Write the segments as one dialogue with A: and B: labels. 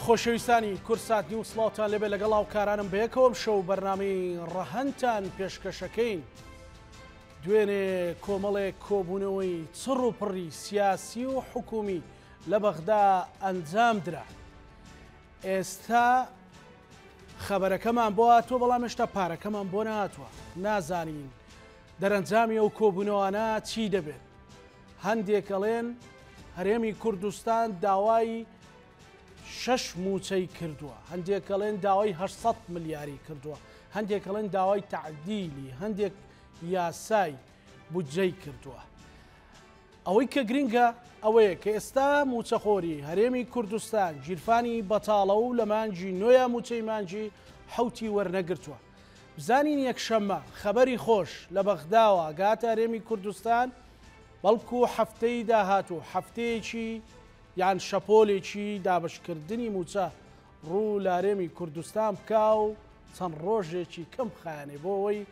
A: خۆشەویستانی کورسات نیوز سڵاوتان لێبێ لەگەڵ هاوکارانم بەیەکەوەم شەو بەرنامەی ڕەهەنتان پێشکەشەکەین. دوێنێ کۆمەڵێک کۆبوونەوەی چڕ و پڕی سیاسی و حکومی لە بەغدا ئەنجام درا. ئێستا خەبەرەکەمان بۆ هاتووە بەڵام هێشتا پارەکەمان بۆ نهاتووە. نازانین دەرەنجامی ئەو کۆبوونەوانە چی دەبێت. هەندێک ئەڵێن هەرێمی کوردستان داوای 6 موچەی کردووە، هەندێک ئەڵێن داوای 800 ملیاری کردووە، هەندێک ئەڵێن داوای تعدیلی، هەندێک یاسای بودجەی کردووە. ئەوەی کە گرنگە ئەوەیە کە ئێستا موچەخۆری هەرێمی کوردستان گیرفانی بەتاڵە و لە مانجی نۆیە موچەی مانجی حوتی وەرنەگرتووە. بزانین یەکشەممە خەبەری خۆش لە بەغداوە گاتە هەرێمی کوردستان، بەڵکو هەفتەی داهاتوو هەفتەیەکی یان شەپۆلێکی دابشکردنی موچە ڕوو لە هەرێمی کوردستان بکا و چەند ڕۆژێکی کەم خایانێ بۆ ئەوەی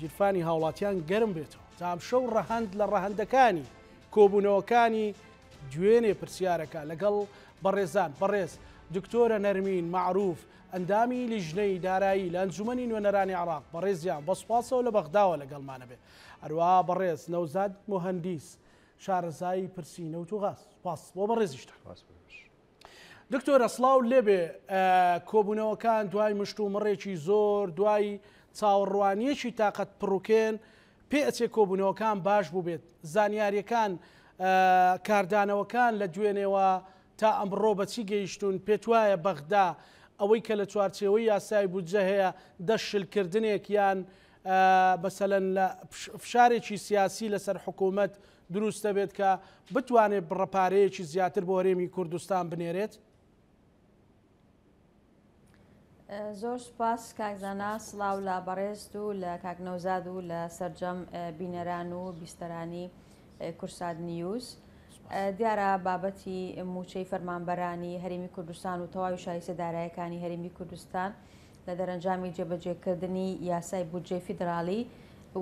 A: گیرفانی هاوڵاتیان گەرم بێتەوە. تام شەو ڕەهەند لە ڕەهەندەکانی کۆبوونەوەکانی دوێنێ پرسیارەکە لەگەڵ بەڕێزان بەڕێز دکتۆرە نەرمین معروف ئەندامی لیژنەی دارایی لە ئەنجومەنی نوێنەرانی عێراق بەڕێزیان بەسپاسەوە لە بەغداوە لەگەڵمانە بێ. هەروەها بەڕێز نەوزاد مهەندیس شارەزایی پرسی نەوت و غاز سپاس بۆ بەڕێزیشتە. دکتۆرە سڵاو لێبێ کۆبوونەوەکان دوای مشت و مڕێکی زۆر دوای چاوەڕوانیەکی تاقەت پڕوکێن پێ ئەچێ کۆبوونەوەکان باش بوو بێت. زانیاریەکان کاردانەوەکان لە دوێنێەوە تا ئەمڕۆ بەچی گەیشتون پێت وایە بەغدا ئەوەی کە لە چوارچێوەی یاسای بودجە هەیە دەشلکردنێک یان بەسەلەن لە فشارێکی سیاسی لەسەر حکوومەت دروستە بێت کە بتوانێت بڕەپارەیەکی زیاتر بۆ هەرێمی کوردستان بنێرێت؟
B: زۆر سپاس کاکزانا، سڵاو لە بەڕێست و لە کاکنەوزاد و لە سەرجەم بینەران و بیستەرانی کورسات نیوز. دیارە بابەتی موچەی فەرمانبەرانی هەرێمی کوردستان و تەواوی شایستە داراییەکانی هەرێمی کوردستان لە دەرەنجامی جێبەجێکردنی یاسای بودجەی فیدراڵی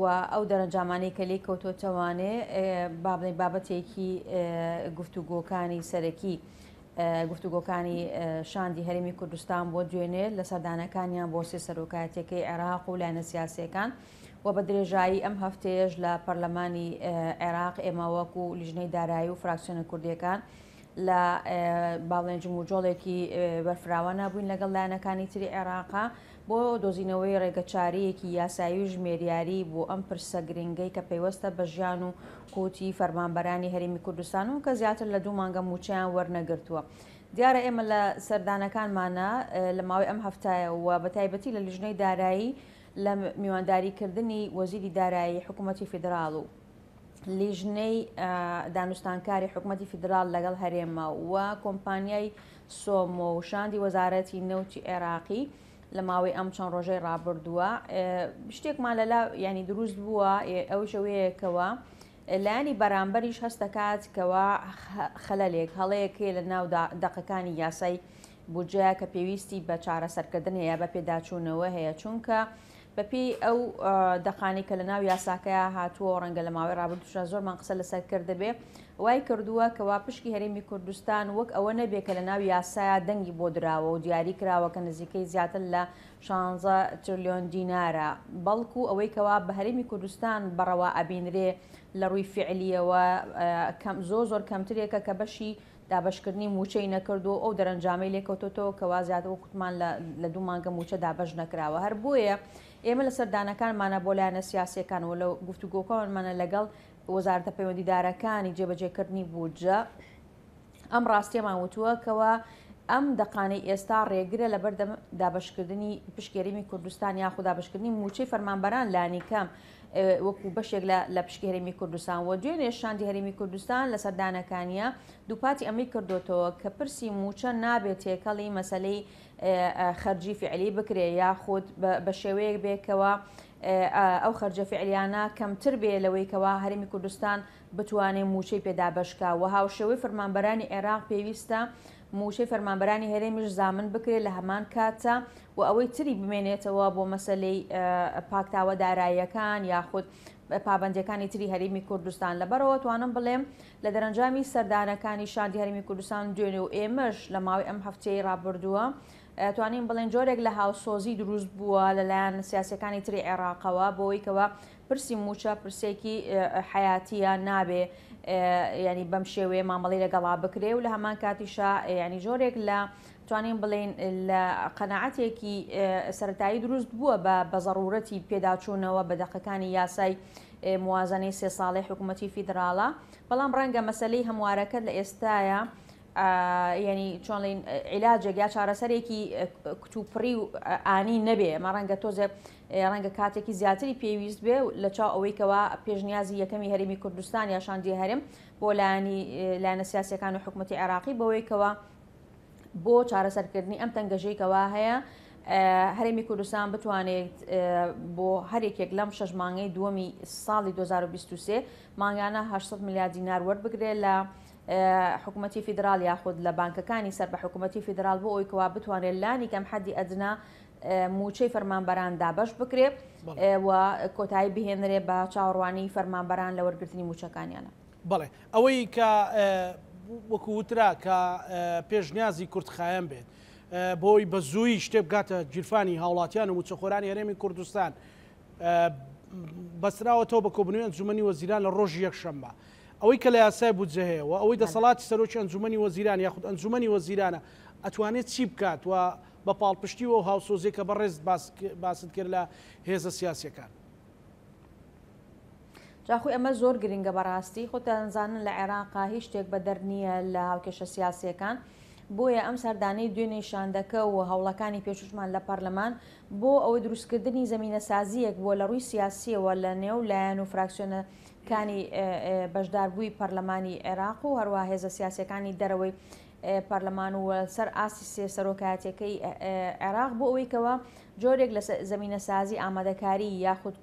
B: و ئەو دەرەنجامانەی کە لێ کەوتۆتەوانێ بابەتێکی گفتوگۆکانی سەرەکی گفتوگۆکانی شاندی هەرێمی کوردستان بۆ دوێنێ لە سەردانەکانیان بۆ سێ سەرۆکایەتەکەی عێراق و لایەنە سیاسیەکان و بە درێژایی ئەم هەفتەیەش لە پەرلەمانی عێراق ئێمە وەکو لیژنەی دارایی و فراکسیۆنە کوردیەکان لە باڵێن جموجۆڵێکی بەرفراوە نبووین لەگەڵ لایەنەکانی تری عێراقا بۆ دۆزینەوەی ڕێگەچاریەکی یاسایی و ژمێریاری بۆ ئەم پرسە گرنگەی کە پەیوەستە بە ژیان و قوتی فەرمانبەرانی هەرێمی کوردستان و کە زیاتر لە 2 مانگە موچەیان وەرنەگرتووە. دیارە ئێمە لە سەردانەکانمانە لە ماوەی ئەم هەفتایە و بە تایبەتی لە لیژنەی دارایی لە میوانداریکردنی وەزیری دارایی حکوومەتی فیدراڵ و لیژنەی دانوستانکاری حکوومەتی فیدراڵ لەگەڵ هەرێمە و کۆمپانیای سۆمۆ و شاندی وەزارەتی نەوتی عێراقی لە ماوەی ئەم چەند ڕۆژەی ڕابردووە شتێکمان لەلا ینی دروست بووە. ئەو شەوەیەکەوە لایەنی بەرامبەریش هەست دەکات کەوا خەلەلێک هەڵەیەکێ لە ناو دەقەکانی یاسای بودجەیە کە پێویستی بە چارەسەرکردن هەیە بە پێداچوونەوە هەیە، چونکە بەپێی ئەو دەقانی کە لە ناو یاساکەیە هاتووە ڕەنگە لە ماوەی ڕابردووشە زۆرمان قسە لەسەر کردبێ وای کردووە کەوا پشکی هەرێمی کوردستان وەک ئەوە نەبێت کە لە ناو یاسایە دەنگی بۆ دراوە و دیاری کراوە کە نزیکەی زیاتر لە 16 تریلیۆن دینارە، بەڵکو ئەوەی کەوا بە هەرێمی کوردستان بەڕەوا ئەبینرێ لە ڕووی فعلیەوە زۆر کەمترێکە کە بەشی دابشکردنی موچەی نەکردو ئەو دەرەنجامی لێکەوتۆتەوە کەوا زیاتر کوتمان لە 2 مانگە موچە دابش نەکراوە. هەر بۆیە ئێمە لە سەردانەکانمانە بۆ لایەنە سیاسیەکان و لە گفتوگۆکانمانە لەگەڵ وەزارەتە پەیوەندیدارەکانی جێبەجێکردنی بودجە ئەم ڕاستیەمان وتووە کەوا ئەم دەقانەی ئێستا ڕێگرە لەبەر دابشکردنی پشکێریمی کوردستان یاخود دابشکردنی موچەی فەرمانبەران لانی کەم وەکو بەشێک لە پشکی هەرێمی کوردستان و دوێنێ شاندی هەرێمی کوردستان لە سەردانەکانیە دووپاتی ئەمەی کردوتەوە کە پرسی موچە نابێت تێکەڵی مەسەلەی خەرجی فعلی بکرێ یاخود بە شێوەیەک بێکەوە ئەو خەرجە فعلیانە کەمتر بێ لەوەی کەوا هەرێمی کوردستان بتوانێت موچەی پێدابشکا و هاوشێوەی فەرمانبەرانی عێراق پێویستە موشەی فەرمانبەرانی هەرێمیش زامن بکرێت لە هەمان کاتە و ئەوەی تری بمێنێتەوە بۆ مەسەلەی پاکتاوە داراییەکان یاخود پابندەکانی تری هەرێمی کوردستان لەبەرەوە توانم بڵێم لە دەرەنجامی سەردانەکانی شاندی هەرێمی کوردستان دوێنێ و ئێمەش لە ماوەی ئەم هەفتەی ڕابردووە توانین بڵێن جۆرێک لە هاوسۆزی دروست بووە لەلایەن سیاسەکانی تری عێراقەوە بۆەوەی کەوە پرسی موچە پرسێکی حیاتیە نابێ ینی بەم شێوەیە مامەڵی لەگەڵا بکرێ و لە هەمان کاتیشا ینی جۆرێک لە توانین بڵێن لە قەنەعەتێکی سەرەتایی دروست بووە بە ضرورەتی پێداچوونەوە بە دەقەکانی یاسای موازنەی 3 ساڵی حکوومەتی فیدراڵە بەڵام ڕەنگە مەسلەی هەموارەکەت لە ئێستاە ینی چۆنڵین عیلاجێک یا چارەسەرێکی کتوپڕی و ئانی نەبێ ئەمە ڕەنگە تۆزێ ڕەنگە کاتێکی زیاتری پێویست بێ لە چاو ئەوەیکەوە پێشنیازی یەکەمی هەرێمی کوردستان یا شاندی هەرێم بۆ لایەنە سیاسەکان و حکوومەتی عێراقی بەوەیکەوە بۆ چارەسەرکردنی ئەم تەنگەژەیەکەوە هەیە هەرێمی کوردستان بتوانێت بۆ هەرێکێک لەم 6 مانگەی دووەمی ساڵی 2023 مانگانە 800 میلیارد دینار وەربگرێت لە حکوومەتی فیدراڵ یاخود لە بانکەکانی سەر بە حکوومەتی فیدراڵ بۆ ئەوەیکەوە بتوانێت لانی کەم حەدی ئەدنا موچەی فەرمانبەران دابەش بکرێت و کۆتایی بهێنرێ بە چاوەڕوانی فەرمانبەران لە وەرگرتنی موچەکانیانە.
A: بەڵێ ئەوەی کە وەکو وترا کە پێشنیازی کورتخایەن بێت بۆی بە زووی شتێ بگاتە گیرفانی هاوڵاتیان و موچەخۆرانی هەرێمی کوردستان بەسراوەتەوە بە کۆبنەوەی ئەنجومەنی وەزیران لە ڕۆژی یەکشەممە ئەوەی کە لە یاسای بودجە هەیە و ئەوەی دەسەڵاتی سەرۆکی ئەنجومەنی وەزیران یاخود ئەنجومەنی وەزیرانە ئەتوانێت چی بکات و بە پاڵپشتی و هاوسۆزێکە بەڕێز باست کرد لە هێزە سیاسیەکان.
B: جاخۆی ئەمە زۆر گرنگە بەڕاستی خۆتانزانن لە عێراقا هیچ شتێک بە دەرنیە لە هاوکێشە سیاسیەکان بۆیە ئەم سەردانەی دوێنێ شاندەکە و هەوڵەکانی پێشوشمان لە پەرلەمان بۆ ئەوەی دروستکردنی زمینە سازیەک بۆ لە ڕووی سیاسیەوە لە نێو لایەن و فراکسیۆنەکانی بەشداربووی پەرلەمانی عێراق و هەروە هێزە سیاسیەکانی دەرەوەی پەرلەمان و سەر ئاسی سێ سەرۆکایەتەکەی عێراق بۆ ئەوەیکەوە جۆرێک لە زمینە سازی ئامادەکاری یاخود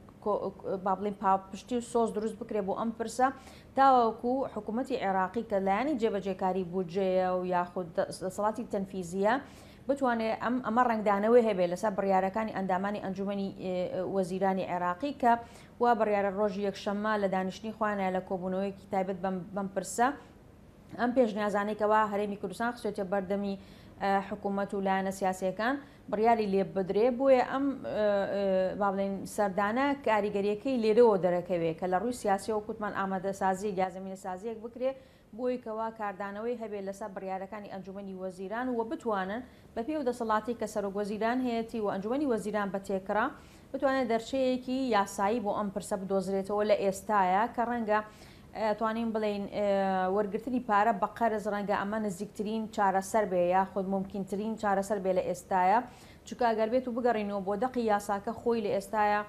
B: بابلین پاپشتی و سۆز دروست بکرێ بۆ ئەم پرسە تاوەکو حکوومەتی عێراقی کە لایەنی جێبەجێکاری بودجەیە و یاخود دەسەڵاتی تەنفیزیە بتوانێت ئەمە ڕنگدانەوەی هەبێت لەسەر بڕیارەکانی ئەندامانی ئەنجومەنی وەزیرانی عێراقی کە وا بڕیارە ڕۆژی یەکشەممە لە دانیشتنی خوانە لە کۆبوونەوەیکی تایبەت بەم پرسە ئەم پێشنیازانێکەوە هەرێمی کوردستان خسوێتە بەردەمی حکوومەت و لایەنە سیاسیەکان بڕیاری لێ بدرێ بۆیە ئەم با بڵێن سەردانە کاریگەریەکەی لێرەوە دەرەکەوێت کە لە ڕووی سیاسیەوە کووتمان ئامادەسازی یا زمینە سازیەک بکرێ بۆی کەوا کاردانەوەی هەبێت لەسەر بڕیارەکانی ئەنجومەنی وەزیران و بتوانن بە پێ و دەسەڵاتی کە سەرۆک وەزیران هەیەی و ئەنجومەنی وەزیران بە تێکرا بتوانێت دەرچەیەکی یاسایی بۆ ئەم پرسە بدۆزرێتەوە لە ئێستاە کە ڕەنگە توانین بڵین وەرگرتنی پارە بە قەرز ڕەنگە ئەمە نزیکترین چارەسەر بێ یا خود ممکنترین چارەسەر بێ لە ئێستاە چونکە ئەگەر بێت و بگەڕینەوە بۆ دەقی یاساکە خۆی لە ئێستاە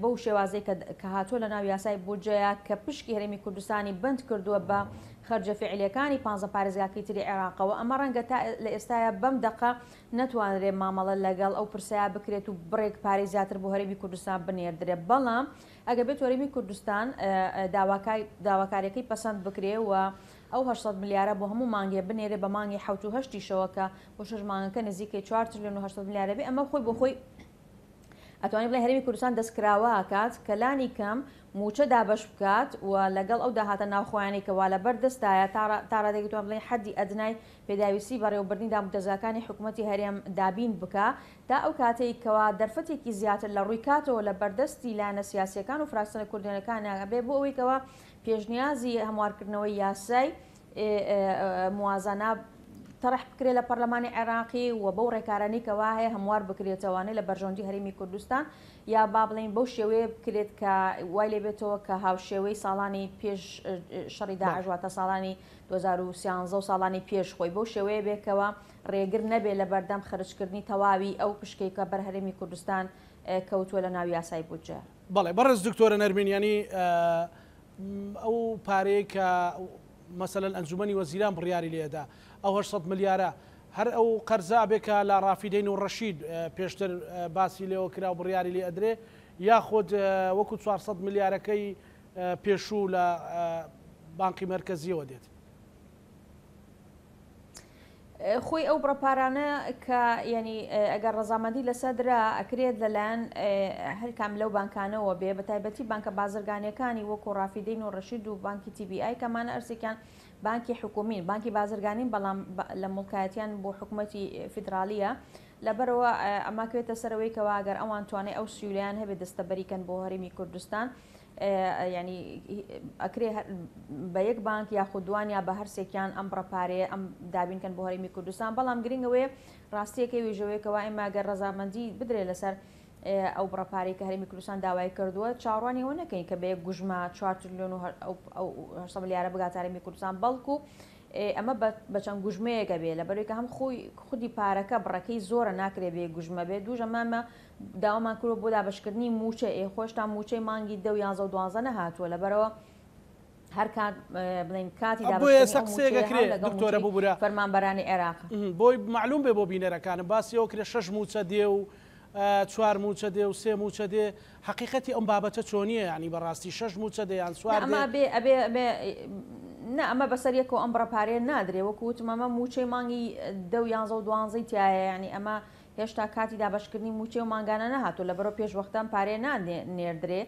B: بەو شێوازەی کە هاتووە لە ناو یاسای بودجەیە کە پشکی هەرێمی کوردستانی بند کردووە بە خەرجە فعلیەکانی 15 پارێزگاکەی تری عێراقەوە ئەمە ڕەنگە تا لە ئێستاە بەم دەقە نەتوانرێت مامەڵە لەگەڵ ئەو پرسەیە بکرێت و بڕێک پارەی زیاتر بۆ هەرێمی کوردستان بنێردرێت بەڵام ئەگەر بێت هەرێمی کوردستان داواکاریەکەی پەسەند بکرێ و ئەو 800 میلیارە بۆ هەموو مانگێ بنێرێ بە مانگی 7 شەوەکە بۆ 6 مانگەکە نزیکەی 4 تریلیۆن و 800 میلیارە بێ ئەمە خۆی بۆ خۆی ئەتوانێت بڵێ هەرێمی کوردستان دەستکراوە ئاکات کە لانی کەم موچە دابەش بکات و لەگەڵ ئەو داهاتە ناوخۆیانی کەوا لە بەردەستایە تا ڕادێکتوان بڵێ حەدی ئەدنای پێداویستی بەڕێوەبردننی دامودەزاکانی حکوومەتی هەرێم دابین بکە تا ئەو کاتەی کەوا دەرفەتێکی زیاتر لە ڕووی کاتەوە لە بەردەستی لایەنە سیاسیەکان و فراکسیۆنە کوردیەکانیان بێ بۆ ئەوەی کەوا پێشنیازی هەموارکردنەوەی یاسای موازنە طرح بکرێت لە پەرلەمانی عێراقی و بەو ڕێکارانی کەوا هەیە هەموار بکرێتەوەوانەی لە بەرژەوەندی هەرێمی کوردستان یا با بڵین بەو شێوەیە بکرێت کە وای لێ بێتەوە کە هاوشێوەی ساڵانی پێش شەڕی داعش واتە ساڵانی 2013 و ساڵانی پێش خۆی بەو شێوەیە بێکەوە ڕێگر نەبێت لە بەردەم خەرجکردنی تەواوی ئەو پشکێکە بەر هەرێمی کوردستان کەوتووە لە ناو یاسای بودجە.
A: بەڵێ بەڕێز دکتۆرە نەرمینیانی ئەو پارەیە کە مەسەلەن ئەنجومەنی وەزیران بڕیاری لێدا ئەو 800 میلیارە هەر ئەو قەرزا بێکە لە ڕافیدەین و ڕەشید پێشتر باسی لێەوە کرا و بڕیاری لێ ئەدرێ یاخود وەکو 400 میلیارەکەی پێشوو لە بانقی مرکزیەوە دێت.
B: خۆی ئەو بڕەپارانە کە ینی ئەگەر ڕەزامەندی لەسەدرا ئەکرێت لەلایەن هەرکام لەو بانکانەوە بێ بە تایبەتی بانکە بازرگانیەکانی وەکو ڕافیدەین و ڕەشید و بانکی TBI کەمانە ئەرسێکیان بانکی حکومین بانکی بازرگانین بەڵام لە مڵکایەتیان بۆ حکوومەتی فیدراالیە لەبەرەوە ئەماکوێتە سەرەوەی کەوا ئەگەر ئەوان توانێت ئەو سووریان هەبێت دەستەبەریکەن بۆ هەرێمی کوردستان ینی ئەکرێ بە یەک بانک یاخودوان یا بە هەرسێکیان ئەم ڕەپارەیە ئەم دابینکەن بۆ هەرێمی کوردستان بەڵام گرنگەوەی ڕاستیەکەی وێژەوەیەکەوە ئێمە گەر ڕەزامەندی بدرێت لەسەر ئەو بڕەپارەی کە هەرێمی کوردستان داوای کردووە چاڕوانیەوە نەکەین کە بە یەک گوژمە 4 تریلیۆن و 800 ملیارە بگات هەرێمی کوردستان بەڵکو ئەمە بە چەند گوژمەیەکە بێ لە بەرەوەی کە هەم خودی پارەکە بڕەکەی زۆرە ناکرێت بێ گوژمە بێت دوو ژەمامە داوامان کردو بۆ دابشکردنی موچە خۆشتا موچەی مانگی 10 و 11 و 12 نەهاتووە لەبەرەوە هەر کات بڵین کاتی
A: دکتۆرە بوورە
B: فەرمانبەرانی عێراق
A: بۆی معلوم بێ بۆ بینەرەکانم باسیەوە کرێ 6 موچە دێ و 4 موچە دێ و 3 موچە دێ حقیقەتی ئەم بابەتە چۆنیە ینی بەڕاستی 6 موچە دێ یان سوار
B: نه ئەمە بەسەریەکەوە ئەم بڕەپارێ نادرێ وەکوتم ئەمە موچەی مانگی 10 و 11 و 12 تایە ینی ئەمە هێشتا کاتی دابشکردنی موچێ و ماگانە نهاتوو لەبەرەوە پێشوەختان پارێ نێردرێ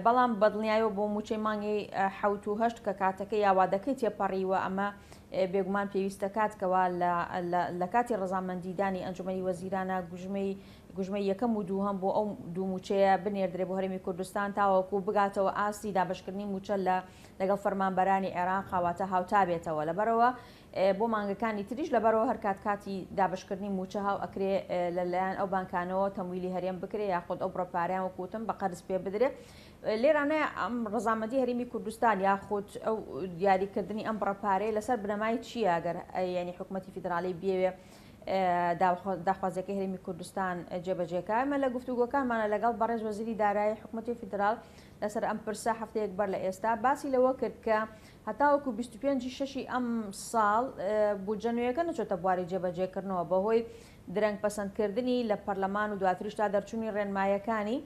B: بەڵام بەدڵنیایەوە بۆ موچەی مانگی 7 کە کاتەکە یاوادەکەی تێپەڕیوە ئەمە بێگومان پێویستە کاتکەوە لە کاتی ڕەزامەندیدانی ئەنجومەنی وەزیرانە گوژمەی یەکەم و دووهەم بۆ ئەو دوو موچەیە بنێردرێ بۆ هەرێمی کوردستان تاوەکو بگاتەوە ئاستی دابشکردنی موچە لەگەڵ فەرمانبەرانی عێراق خاواتە هاوتا بێتەوە لەبەرەوە بۆ مانگەکانی تریش لەبەرەوە هەر کاتی دابشکردنی موچە هاو ئەکرێ لەلایەن ئەو بانکانەوە تەمویلی هەرێم بکرێ یاخود ئەو بڕەپارەیان وەکوتم بە قەرز پێ بدرێت لێرانەیە ئەم ڕەزامەندی هەرێمی کوردستان یاخود ئەو دیاریکردنی ئەم بڕەپارەیە لەسەر بنەمای چییە ئەگەر ینی حکوومەتی فیدراالی بێوێ داخوازیەکەی هەرێمی کوردستان جێبەجێکە ئەمە لە گفتوگۆکانمانە لەگەڵ بەڕێز وەزیری دارایی حکوومەتی فیدرال لەسەر ئەم پرسە هەفتەیەک بەر لە ئێستا باسی لەوە کرد کە هەتاوەکو 25/6 ئەم ساڵ بودجە نوێیەکە نەچۆتە بواری جێبەجێکردنەوە بەهۆی درەنگ پەسەندکردنی لە پەرلەمان و دواتریشتا دەرچوونی ڕێنمایەکانی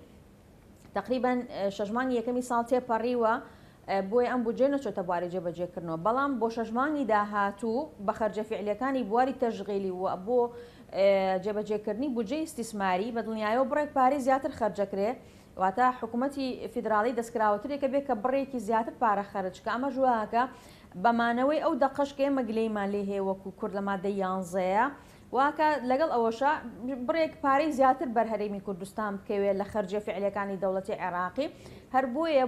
B: تقریبا 6 مانگی یەکەمی ساڵ تێپەڕیوە بۆی ئەم بودجێ نەچۆتە بواری جێبەجێکردنەوە بەڵام بۆ 6 مانگی داهاتوو بە خەرجە فعلیەکانی بواری تەشغیلی و بۆ جێبەجێکردنی بودجەی استیسماری بە دڵنیایەوە بڕێک پارەی زیاتر خەرجەکرێ واتە حکوومەتی فیدراالی دەستکراوەترێکە بێت کە بڕێکی زیاتر پارە خەرجکە ئەمە ژواکە بەمانەوەی ئەو دەقەشکە ئێمە گلەیمان لێ هەیە وەکو کورد لە مادەی 11 واکە لەگەڵ ئەوەشە بڕێک پارەی زیاتر بەر هەرێمی کوردستان بکەوێت لە خەرجە فعلیەکانی دەوڵەتی عێراقی هەر بۆیە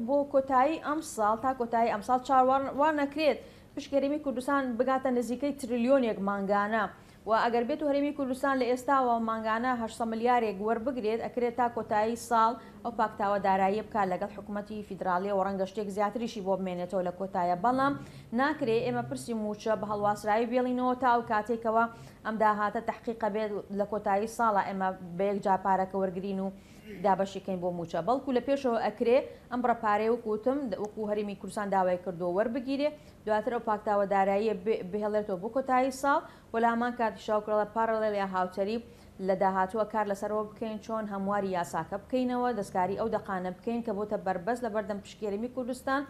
B: بۆ کۆتایی ئەم ساڵ تا کۆتایی ئەم ساڵ چاوەڕوان نەکرێت پشت هەرێمی کوردستان بگاتە نزیکەی تریلیۆنێک مانگانە و ئەگەر بێت و هەرێمی کوردستان لە ئێستاوە مانگانە 800 ملیارێک وەربگرێت ئەکرێت تا کۆتایی ساڵ ئەو پاکتاوە دارایی بکات لەگەڵ حکوومەتی فیدراالی و ڕەنگە شتێک زیاتریشی بۆ بمێنێتەوە لە کۆتایە بەڵام ناکرێت ئێمە پرسی موچە بە هەڵواسرایی بێڵینەوە تا ئەو کاتێکەوە ئەم داهاتە تحقیقە بێت لە کۆتایی ساڵە ئێمە بە یەک جا پارەکە وەرگرین و دابەشیکەین بۆ موچە بەڵکو لە پێشەوە ئەکرێ ئەم بڕەپارەیە وەکوتم وەکو هەرێمی کوردستان داوای کردو وەربگیرێ دواتر ئەو پاکتاوە داراییە بهێڵێتەوە بۆ کۆتایی ساڵ وەلامان کاتی شاوکڕە پارەڵێل یا هاوتەری لە داهاتووە کار لەسەرەوە بکەین چۆن هەمواری یاساکە بکەینەوە دەستکاری ئەو دەقانە بکەین کە بۆتە بەربەست لە بەردەم پشکێرمی کوردستان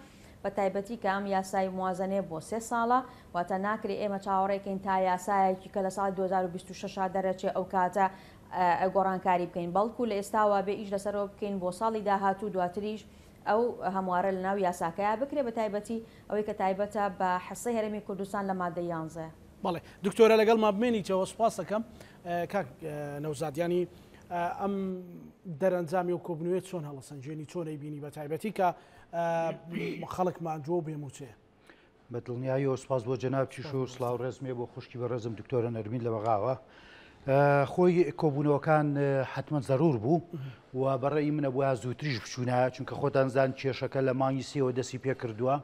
B: بە تایبەتی کە ئەم یاسای موازنێ بۆ 3 ساڵە واتە ناکرێ ئێمە چاوەڕێکین تا یاسایەکی کە لە ساڵی 2026 دەرەچێ ئەو کاتە گۆڕانکاری بکەین بەڵکو لە ئێستاوا بێ ئیش لەسەرەوە بکەین بۆ ساڵی داهاتوو دواتریش ئەو هەموارە لە ناو یاساکەیە بکرێ بە تایبەتی ئەوەی کە تایبەتە بە حەسەی هەرێمی کوردستان لە مادەی 11.
A: بەڵێ دکتۆرە لەگەڵ ما بمێنیتەوە سوپاس دەکەم کاک نەوزادیانی ئەم دەرەنجامی و کۆبنوێت چۆن هەڵەسەنجێنی چۆنەی بینی بە تایبەتی کە خەڵک مانجۆ و بێموچێ
C: بە دڵنیاییەوە سوپاس بۆ جەناب چیش و سڵاو ڕێزمێ بۆ خوشکی بە ڕێزم دکتۆرە نەرمین لە بەغاوە خۆی کۆبوونەوەکان حتمما زەرور بوو و بەڕێی منە بۆە زووتریش بچوونە چونکە خۆتان زان کێشەکە لە مانگی سێوە دەستی پێ کردووە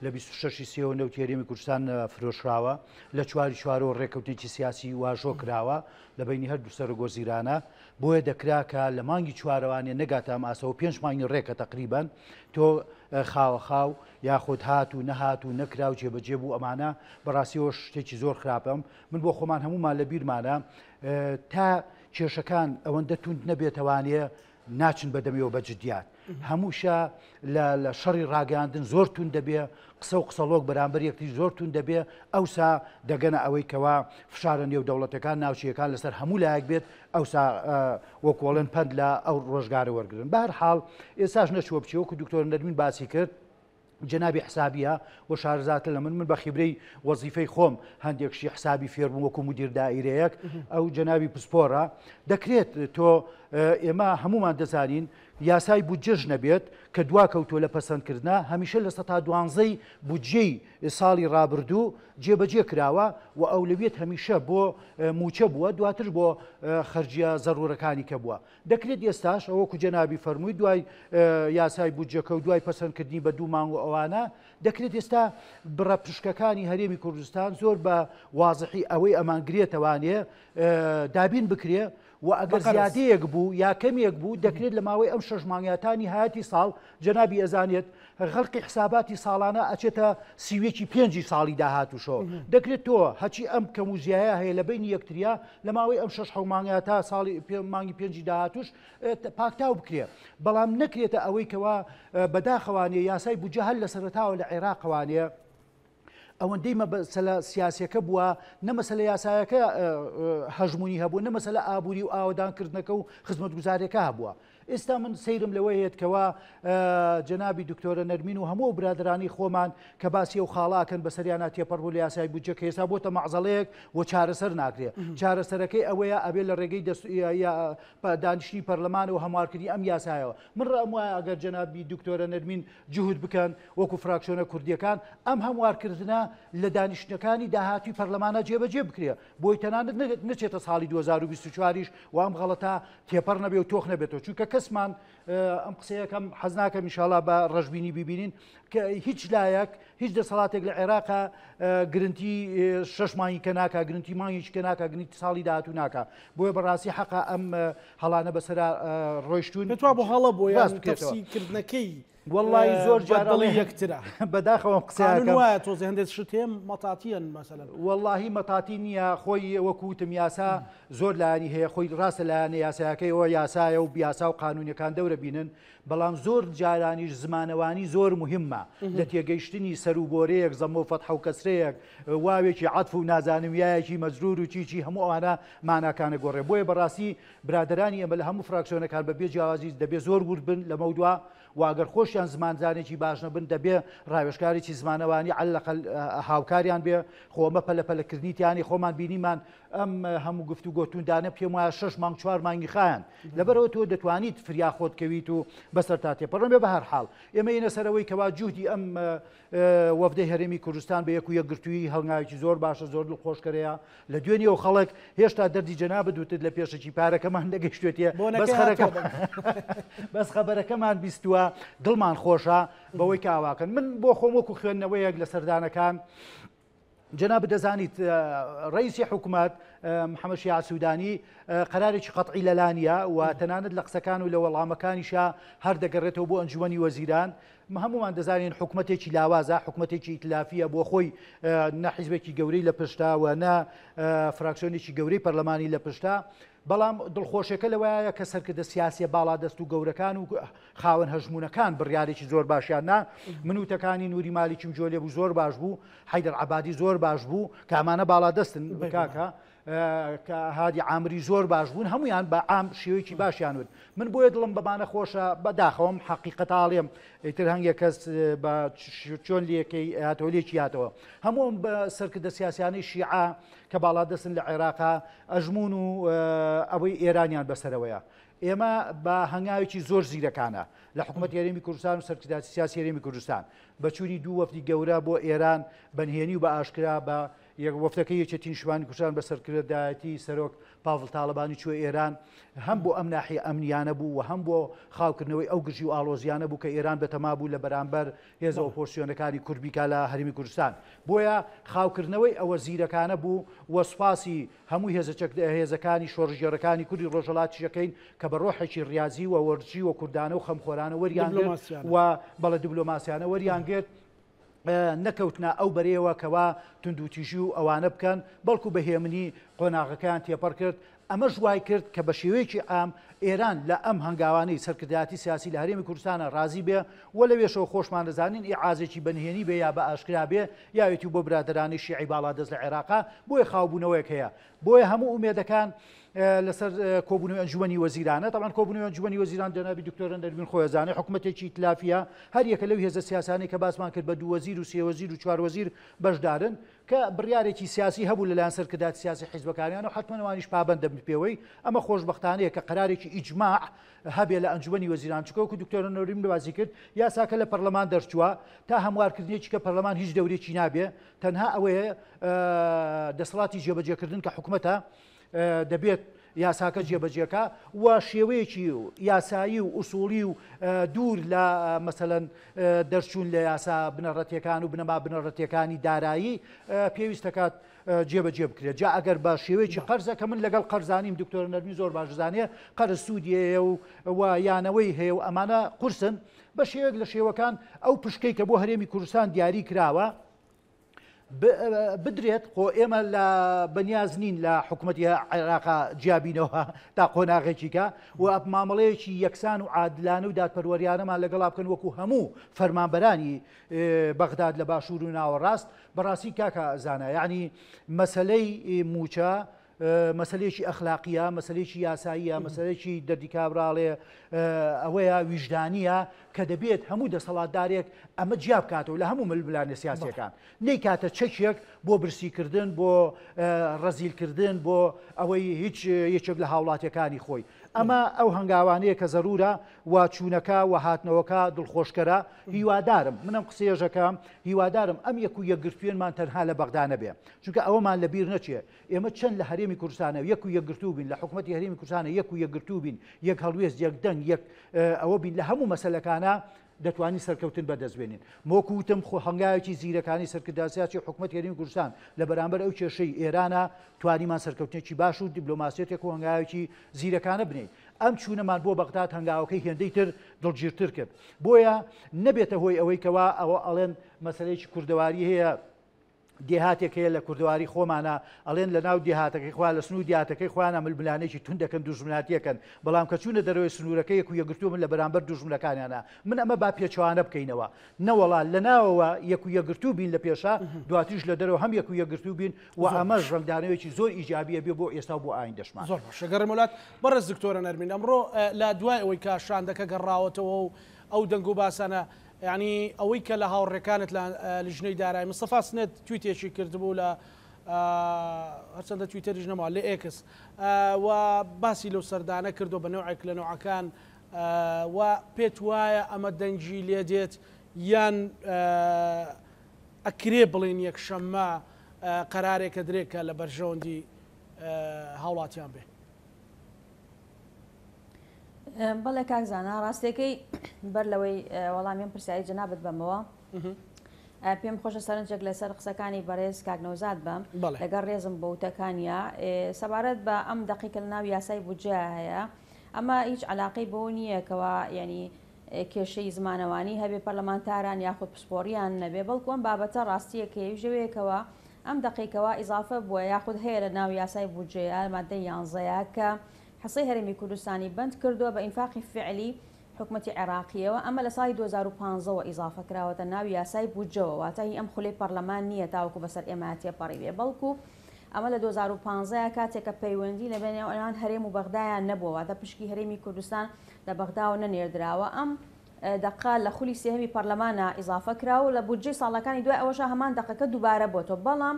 C: لە 26 سێوە نەوت هەرێمی کوردستان فرۆشراوە لە 4 ڕێکەوتێکی سیاسی واژۆ کراوە لە بینی هەردوو سەرۆگۆزیرانە بۆیە دەکراکە لە مانگی چوارەوانێ نەگاتە ئاسەوە 5 مانگی ڕێکە تقریبان تۆ خاوە خاو یاخود هات و نەهات و نەکرا و جێبەجێ بوو ئەمانە بەڕاستیەوە شتێکی زۆر خراپەم من بۆ خۆمان هەمومان لە بیرمانە تا کێشەکان ئەوەندە توند نەبێتەوانێ ناچن بەدەمیەوە بە جدیات هەمووشە لە شەڕی ڕاگەاندن زۆر تون دەبێ قسە و قسەڵۆک بەرامبەر یەکتری زۆر تون دەبێ ئەوسا دەگەنە ئەوەی کەوا فشارە نێو دەوڵەتەکان ناوچیەکان لەسەر هەموو لایەک بێت ئەوسا وەکۆڵن پند لە ئەو ڕۆژگارە وەرگن بە هەر حاڵ ئێستاش نەچوە بچێ وەکو دکتۆر نەرمین باسی کرد جنابی حسابیە و شارزاتە لە من بە خیبرەی وەزیفەی خۆم هەندێکشی حسابی فێربوو وەکو مدیر دائیرەیەک ئەو جنابی پسپۆرە دەکرێت تۆ ئێمە هەمومان دەزانین یاسای بودجێژ نەبێت کە دواکەوتۆ لە پەسەندکردنا هەمیشە لە 12 بودجەی ساڵی ڕابردوو جێبەجێ کراوە و ئەولەویەت هەمیشە بۆ موچە بووە دواتر بۆ خەرجیە زەڕورەکانی کە بووە دەکرێت ئێستاش ئەوەکو جەنابی فەرمووی دوای یاسای بودجەکە و دوای پەسەندکردنی بە 2 مانگ و ئەوانە دەکرێت ئێستا بڕە پشکەکانی هەرێمی کوردستان زۆر بە وازحی ئەوەی ئەمانگرێتەوانێ دابین بکرێ و ئەگەر زیادەیەک بوو یا کەمێک بوو دەکرێت لە ماوەی ئەم 6 مانگیاتانی هاتی ساڵ جەنابی ئەزانێت غەڵقی حساباتی ساڵانە ئەچێتە سیوێکی 5 ساڵی داهاتوشەوە دەکرێت تۆ هەچی ئەم کەموزیایە هەیە لە بینی یەکتریا لە ماوەی ئەم 6 مانگیاتە ساڵی مانگی 5 داهاتوش پاکتاو بکرێ بەڵام نەکرێتە ئەوەی کەوا بەداخەوانێ یاسای بودجە هەر لە سەرەتاوە لە عێراقەوانێ ئەوەندەی مەسەلە سیاسیەکە بووە نەمەسەلە یاسایەکە هەژمونی هەبوو نەمەسەلە ئابووری و ئاوەدانکردنەکە و خزمەتگوزارێکە هەبووە ئێستا من سەیرم لەوەی هێتکەوە جەنابی دکتۆرە نەرمین و هەموو برادرانی خۆمان کە باسی ئەو خاڵاکەن بەسەریانە تێپەڕبوو لە یاسای بودجە کە ئێستا بۆتە مەعزەڵەیەک و چارەسەر ناکرێت چارەسەرەکەی ئەوەیە ئەبێ لە ڕێگەی دانیشتنی پەرلەمان و هەموارکردنی ئەم یاسایەوە من ڕام وایە ئەگەر جەنابی دکتۆرە نەرمین جوهود بکەن وەکو فراکسیۆنە کوردیەکان ئەم هەموارکردنە لە دانیشتەکانی داهاتوی پەرلەمانە جێبەجێ بکرێ بۆی تەنانەت نەچێتە ساڵی 2024 و ئەم غەڵەتە تێپەڕ نەبێ و تۆخ نەبێتەوە چونکە کەسمان ئەم قسەیەکەم حەز ناکەم ئینشاڵڵا بە ڕەشبینی ببینین کە هیچ لایەک هیچ دەسەڵاتێک لە عێراقا گرنتی 6 مانگی کە ناکە گرنتی مانگیش کە ناکە گرنتی ساڵی داهاتوو ناکە بۆیە بەڕاستی حەقا ئەم هەڵانە بەسەرا ڕۆیشتون
A: پێتوا بۆ هەڵە بۆ یان تەفسیرکردنەکەی
C: والله زۆر
A: جارڵی یەکترە
C: بەداخەوە قسەکە
A: وایە تۆزی هەندێک شتێم مەتاتیەن مەسەلەن
C: واللهی مەتاتی نییە خۆی وەکوتم یاسا زۆر لایانی هەیە خۆی ڕاستە لایەنە یاسایەکەی ئەوە یاسایە و بیاسا و قانونیەکان دەورە بینن بەڵام زۆر جارانیش زمانەوانی زۆر مهمە لە تێگەیشتنی سەر و بۆرەیەک زەمە و فەتح و کەسرەیەک واوێکی عەتف و نازانمیایەکی مەجرور و چیچی هەموو ئەوانە ماناکانە گۆڕێ بۆیە بەڕاستی برادرانی ئەمە لە هەموو فراکسیۆنەکان بەبێ جیاوازی دەبێ زۆر ورد بن لە مەودوا واگەر خۆشیان زمانزانێکی باش نەبن دەبێ ڕاوێژکارێکی زمانەوانی عەلەقەل هاوکاریان بێ خۆمە پەلەپەلەکردنیتیانی خۆمان بینیمان ئەم هەموو گفتو گۆتوندانە پێم وایە 6 مانگ 4 مانگی خایەن لەبەرەوە تۆ دەتوانیت فریا خۆت کەویت و بەسەر تا تێپەڕن بێ بە هەر حاڵ ئێمە ئینە سەرەوەی کەوا جوودی ئەم وەفدەی هەرێمی کوردستان بە یەک و یەکگرتووی هەڵنگاوێکی زۆر باشە زۆر دڵخۆشکەرەیە لە دوێنێەوە خەڵک هێشتا دەردی جەنا بدوتت لە پێشەکی پارەکەمان نەگەیشتوێتە بەس خەبەرەکەمان بیستووە دڵمان خۆشە بەوەی کاواکەن من بۆ خۆم وەکو خوێندنەوەیەک لە سەردانەکان جناب دەزانیت ڕئیسی حکوومەت محەممەد شیع سوودانی قەرارێکی قەتعی لەلانیە و تەنانەت لە قسەکان و لە وەڵامەکانیشە هەر دەگەڕێتەوە بۆ ئەنجومەنی وەزیران هەمومان دەزانین حکوومەتێکی لاوازە حکوومەتێکی ئیتلافیە بۆ خۆی نە حیزبێکی گەورەی لە پشتا و نە فراکسیۆنێکی گەورەی پەرلەمانی لە پشتا بەڵام دڵخۆشەکە لەوەیە کە سەرکردە سیاسیە باڵا دەست و گەورەکان و خاوەن هەژمونەکان بڕیارێکی زۆر باشیان نا منوتەکانی نووری مالیکی جۆلێ بوو زۆر باش بوو حەیدەر عەبادی زۆر باش بوو کە ئەمانە باڵا دەستن بکاکە کە هادی عامری زۆر باش بوون هەمویان بە عام شێوەیەکی باشیان ود من بۆیە دڵم بەمانە خۆشە بەداخەوەم حەقیقەتاڵێم ئیتر هەنگێک کەس بە چۆن لەکەی هاتۆلێکی هاتەوە هەمووم بە سەرکردە سیاسیانەی شیعە کە باڵا دەستن لە عێراقا ئەژمون و ئەوەی ئێرانیان بەسەرەوەیە ئێمە بە هەنگاوێکی زۆر زیرەکانە لە حکوومەت هەرێمی کوردستان و سەرکردە سیاسی هەرێمی کوردستان بەچووری دوو وەفدی گەورە بۆ ئێران بەنهێنی و بە ئاشکرا بە وەفتەکەی یەکێتی نیشتوانی کوردستان بە سەرکردایەتی سەرۆک پاڤڵ تاڵەبانی چوە ئێران هەم بۆ ئەم ناحیە ئەمنیانە بوو و هەم بۆ خاوکردنەوەی ئەو گژی و ئاڵۆزیانە بوو کە ئێران بەتەما بوو لە بەرامبەر هێزە ئۆپۆزیسیۆنەکانی کوربیکا لە هەرێمی کوردستان بۆیە خاوکردنەوەی ئەوە زیرەکانە بوو وە سوپاسی هەمووی هێزەکانی شۆڕژێڕەکانی کوردی ڕۆژهەڵاتیەکەین کە بە ڕۆحێکی ڕیاضی و وەرجی و کوردانە و خەمخۆرانە وەریانگرت و بەڵە دیبلۆماسیانە وەریانگرت نەکەوتنا ئەو بەرەوە کەوا توندوتیژی و ئەوانە بکەن بەڵکو بەهێمنی قۆناغەکان تێپەڕ کرد ئەمە ژوای کرد کە بە شێوەیەکی ئام ئێران لە ئەم هەنگاوانەی سەرکردایەتی سیاسی لە هەرێمی کوردستانە ڕازی بێ و لەوێشەوە خۆشمان دەزانین ئیعازێکی بەنهێنی بێ یا بە ئاشکرا بێ یاوێتی بۆ برادرانی شیعی باڵادەست لە عێراقا بۆیە خاوبوونەوەیەک هەیە بۆیە هەموو ئومێدەکان لەسەر کۆبوونەوەی ئەنجومەنی وەزیرانە طبعاً کۆبوونەوەی ئەنجومەنی وەزیران جەنابی دکتۆر نەرمین خۆیزانێ حکوومەتێکی ئیتلافیە هەر یەکە لەو هێزە سیاسانەی کە باسمان کرد بە 2 وەزیر و 3 وەزیر و 4 وەزیر بەشدارن کە بڕیارێکی سیاسی هەبوو لەلایەن سەرکردایەتی سیاسی حیزبەکانیان و حتمەن ئەوانیش پابەند دەبن پێوەی ئەمە خۆشبەختانەیە کە قەرارێکی ئیجماع هەبێ لە ئەنجومەنی وەزیران چکۆکو دکتۆر نەرمین باسی کرد یاساکە لە پەرلەمان دەرچووە تا هەموارکردنیەکی کە پەرلەمان هیچ دەورێکی نابێ تەنها ئەوەیە دەسەڵاتی جێبەجێکردن کە حکوومەتە دەبێت یاساکە جێبەجێکە و شێوەیەکی یاسایی و ئوسوڵی و دوور لە مەسەلەن دەرچوون لە یاسا بنەڕەتیەکان و بنەما بنەڕەتیەکانی دارایی پێویستەکات جێبەجێ بکرێت جا ئەگەر بە شێوەیەکی قەرزە کە من لەگەڵ قەرزانیم دکتۆر نەرمی زۆر باشزانێ قەرز سوودیە و یانەوەی هەیە و ئەمانە قورسن بە شێوەیەک لە شێوەکان ئەو پشکەی کە بۆ هەرێمی کوردستان دیاری کراوە بدرێت خۆ ئێمە لە بەنیاز نین لە حکوومەتی عێراقا جیابینەوە تا قۆناغێکیکە و مامەڵەیەکی یەکسان و عادلانە و دادپەروەریانەمان لەگەڵا بکەن وەکو هەموو فەرمانبەرانی بەغداد لە باشوور و ناوەڕاست بەڕاستی کاکە زانە یعنی مەسەلەی موچە مەسلەیەکی ئەخلاقیە مەسلەیەکی یاساییە مەسلەیەکی دەردی کابراڵێ ئەوەیە ویژدانیە کە دەبێت هەموو دەسەڵاتدارێک ئەمە جیاب بکاتەوە لە هەموو ململانە سیاسیەکان نەیکاتە چەکێک بۆ برسیکردن بۆ ڕەزیلکردن بۆ ئەوەی هیچ یەکێک لە هاوڵاتیەکانی خۆی ئەمە ئەو هەنگاوانەیە کە زەرورە واچوونەکە و هاتنەوەکە دڵخۆشکەرە هیوادارم منم قسەیەژەکەم هیوادارم ئەم یەک و یەکگرتوێنمان تەنها لە بەغدا نەبێ چونکە ئەوەمان لەبیر نەچێ ئێمە چەند لە هەرێمی کوردستانە یەک و یەکگرتوو بین لە حکوومەتی هەرێمی کوردستانە یەک و یەکگرتوو بین یەک هەڵوێست یەک دەنگ یەک ئەوە بین لە هەموو مەسەلەکانە دەتوانین سەرکەوتن بەدەستبێنین مۆکوتم خۆ هەنگاوێکی زیرەکانی سەرکرداسیاتی حکوومەت هەرێمی کوردستان لە بەرامبەر ئەو کێشەی ئێرانە توانیمان سەرکەوتنێکی باش و دیبلۆماسیەتێک و هەنگاوێکی زیرەکانە بنین ئەم چوونەمان بۆ بەغداد هەنگاوەکەی هێندەی تر دڵگیرتر کرد بۆیە نەبێتە هۆی ئەوەی کەوا ئەوە ئەڵێن مەسەلەیەکی کوردەواری هەیە دێهاتێک هەیە لە کوردەواری خۆمانە ئەڵێن لە ناو دێهاتەکەی خوا لە سنوور دیاتەکەی خوانە ململانێکی تون دەکەن دوژمناتیەکەن بەڵام کە چوونە دەرەوەی سنوورەکە یەک و یەکگرتووە من لە بەرامبەر دوژمنەکانیانە من ئەمە با پێچەوانە بکەینەوە نەوەڵا لە ناوەوە یەک و یەکگرتوو بین لە پێشا دواتریش لە دەرەوە هەم یەک و یەکگرتوو بین و ئەمەش ڕنگدانەوەیکی زۆر ئیجابیە بێ بۆ ئێستا بۆ ئایندەشمان
A: زۆر باش شەگەڕێ وڵات بەڕێز دکتۆرە نەرمین ئەمڕۆ لە دوای ئەوەی کە شاندەکە گەڕاوەتەوە و ئەو دەنگ و باسانە يعني ئەوەی کە لە هاوڕێکانت لە لیژنەی دارایی مستەفا سنێت تویتێکی کردبوو لە هەرچەندە تویتەریش نەماوە لە ئێکس و باسی لەو سەردانە کردو بە نەوعێک لە نەوعەکان و پێت وایە ئەمە دەنگی لێ دێت یان ئەکرێ بڵین یەکشەممە قەرارێکە درێکە لە بەرژەوەندی هاوڵاتیان بێ
B: بەڵێ کاکزانە ڕاستێکەی بەر لەوەی وەڵامیان پرسیایی جەنابەت بەمەوە پێم خۆشە سەرنجێک لەسەر قسەکانی بەڕێز کاکنەوزاد بم لەگەڵ ڕێزم بە وتەکانیە سەبارەت بە ئەم دەقیقە لە ناو یاسای بودجە هەیە ئەمە هیچ علاقەی بۆ نییەکەوە یعنی کێشەی زمانەوانی هەبێ پەرلەمانتاران یاخود پسپۆریان نەبێ بەڵکو ئەم بابەتە ڕاستیەکەی ژەوەیەکەوە ئەم دقیقەوە ئیزافە بووە یاخود هەیە لە ناو یاسای بودجەیە مادەی 11 کە حسەی هەرێمی کوردستانی بند کردووە بە ئینفاقی فعلی حکوومەتی عێراقیەوە ئەمە لە ساڵی 2015ەوە ئیزافە کراوەتە ناو یاسای بودجەوە واتە هی ئەم خولەی پەرلەمان نییە تاوەکو بەسەر ئێماتیە پەڕی بێ بەڵکو ئەمە لە 2015 کاتێکە پەیوەندی لە بینێ ئەوان هەرێم و بەغدایان نەبووە واتە پشکی هەرێمی کوردستان لە بەغداوە نەنێردراوە ئەم دقا لە خولی سێهەمی پەرلەمانە ئیزافە کراوە لە بودجەی ساڵەکانی دوای ئەوەش هەمان دقەکە دووبارە بۆتەوە بەڵام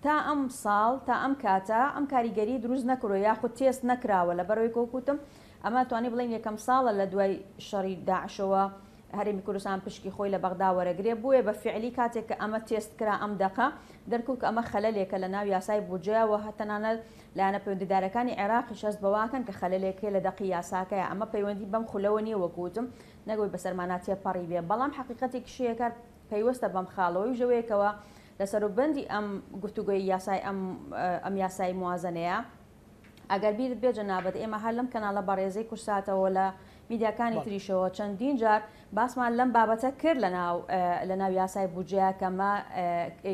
B: تا ئەم ساڵ تا ئەم کاتە ئەم کاریگەری دروست نەکرۆ یاخود تێست نەکراوە لە بەرەوەی کۆکوتم ئەمە توانی بڵین یەکەم ساڵە لە دوای شەڕی داعشەوە هەرێمی کوردستان پشکی خۆی لە بەغدا وەرەگرێ بووە بە فعلی کاتێک کە ئەمە تێست کرا ئەم دقە دەرکوت کە ئەمە خەلەلێکە لە ناو یاسای بودجەوە هەتەنانە لایەنە پەیوەندیدارەکانی عێراقی شەست بەواکەن کە خەلەلێکێ لە دەقی یاساکەیە ئەمە پەیوەندی بەم خولەوە نییە وەکوتم نەگوی بەسەرماناتیە پەڕی بێ بەڵام حقیقەتێکی شەیەکە پەیوەستە بەم خاڵەوەی ژەوەیەکەوە لەسەروبەندی ئەم گفتوگۆی یاسای ئەم یاسای موازنەیە ئەگەر بیرت بێ جەنابەت ئێمە هەر لەم کەناڵە بەڕێزەی کورساتەوە لە میدیاکانی تریشەوە چەندین جار باسمان لەم بابەتە کرد لە ناو یاسای بودجەیە کەمە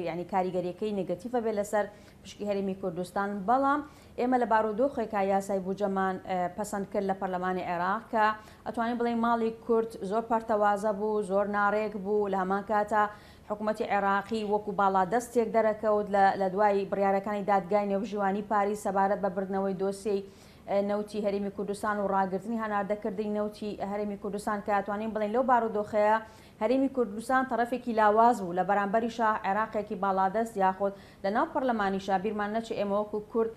B: ینی کاریگەریەکەی نگەتیڤە بێت لەسەر پشکی هەرێمی کوردستان، بەڵام ئێمە لە بارودۆخێکا یاسای بودجەمان پەسەند کرد لە پەرلەمانی عێراق کە ئەتوانین بڵێن ماڵی کورد زۆر پەرتەوازە بوو، زۆر ناڕێک بوو، لە هەمان کاتە حکوومەتی عێراقی وەکو باڵادەستێک دەرەکەوت لە دوای بڕیارەکانی دادگای نێوژیوانی پاریس سەبارەت بە بردنەوەی دۆسیەی نەوتی هەرێمی کوردستان و ڕاگررتنی هەناردەکردنی نەوتی هەرێمی کوردستان کە ئەتوانین بڵێن لەو بارودۆخەیە هەرێمی کوردستان تەرەفێکی لاواز بوو لە بەرامبەریشە عێراقێکی باڵادەست یاخۆت لە ناو پەرلەمانیشە بیرمان نەچێ ئێمە وەکو کورد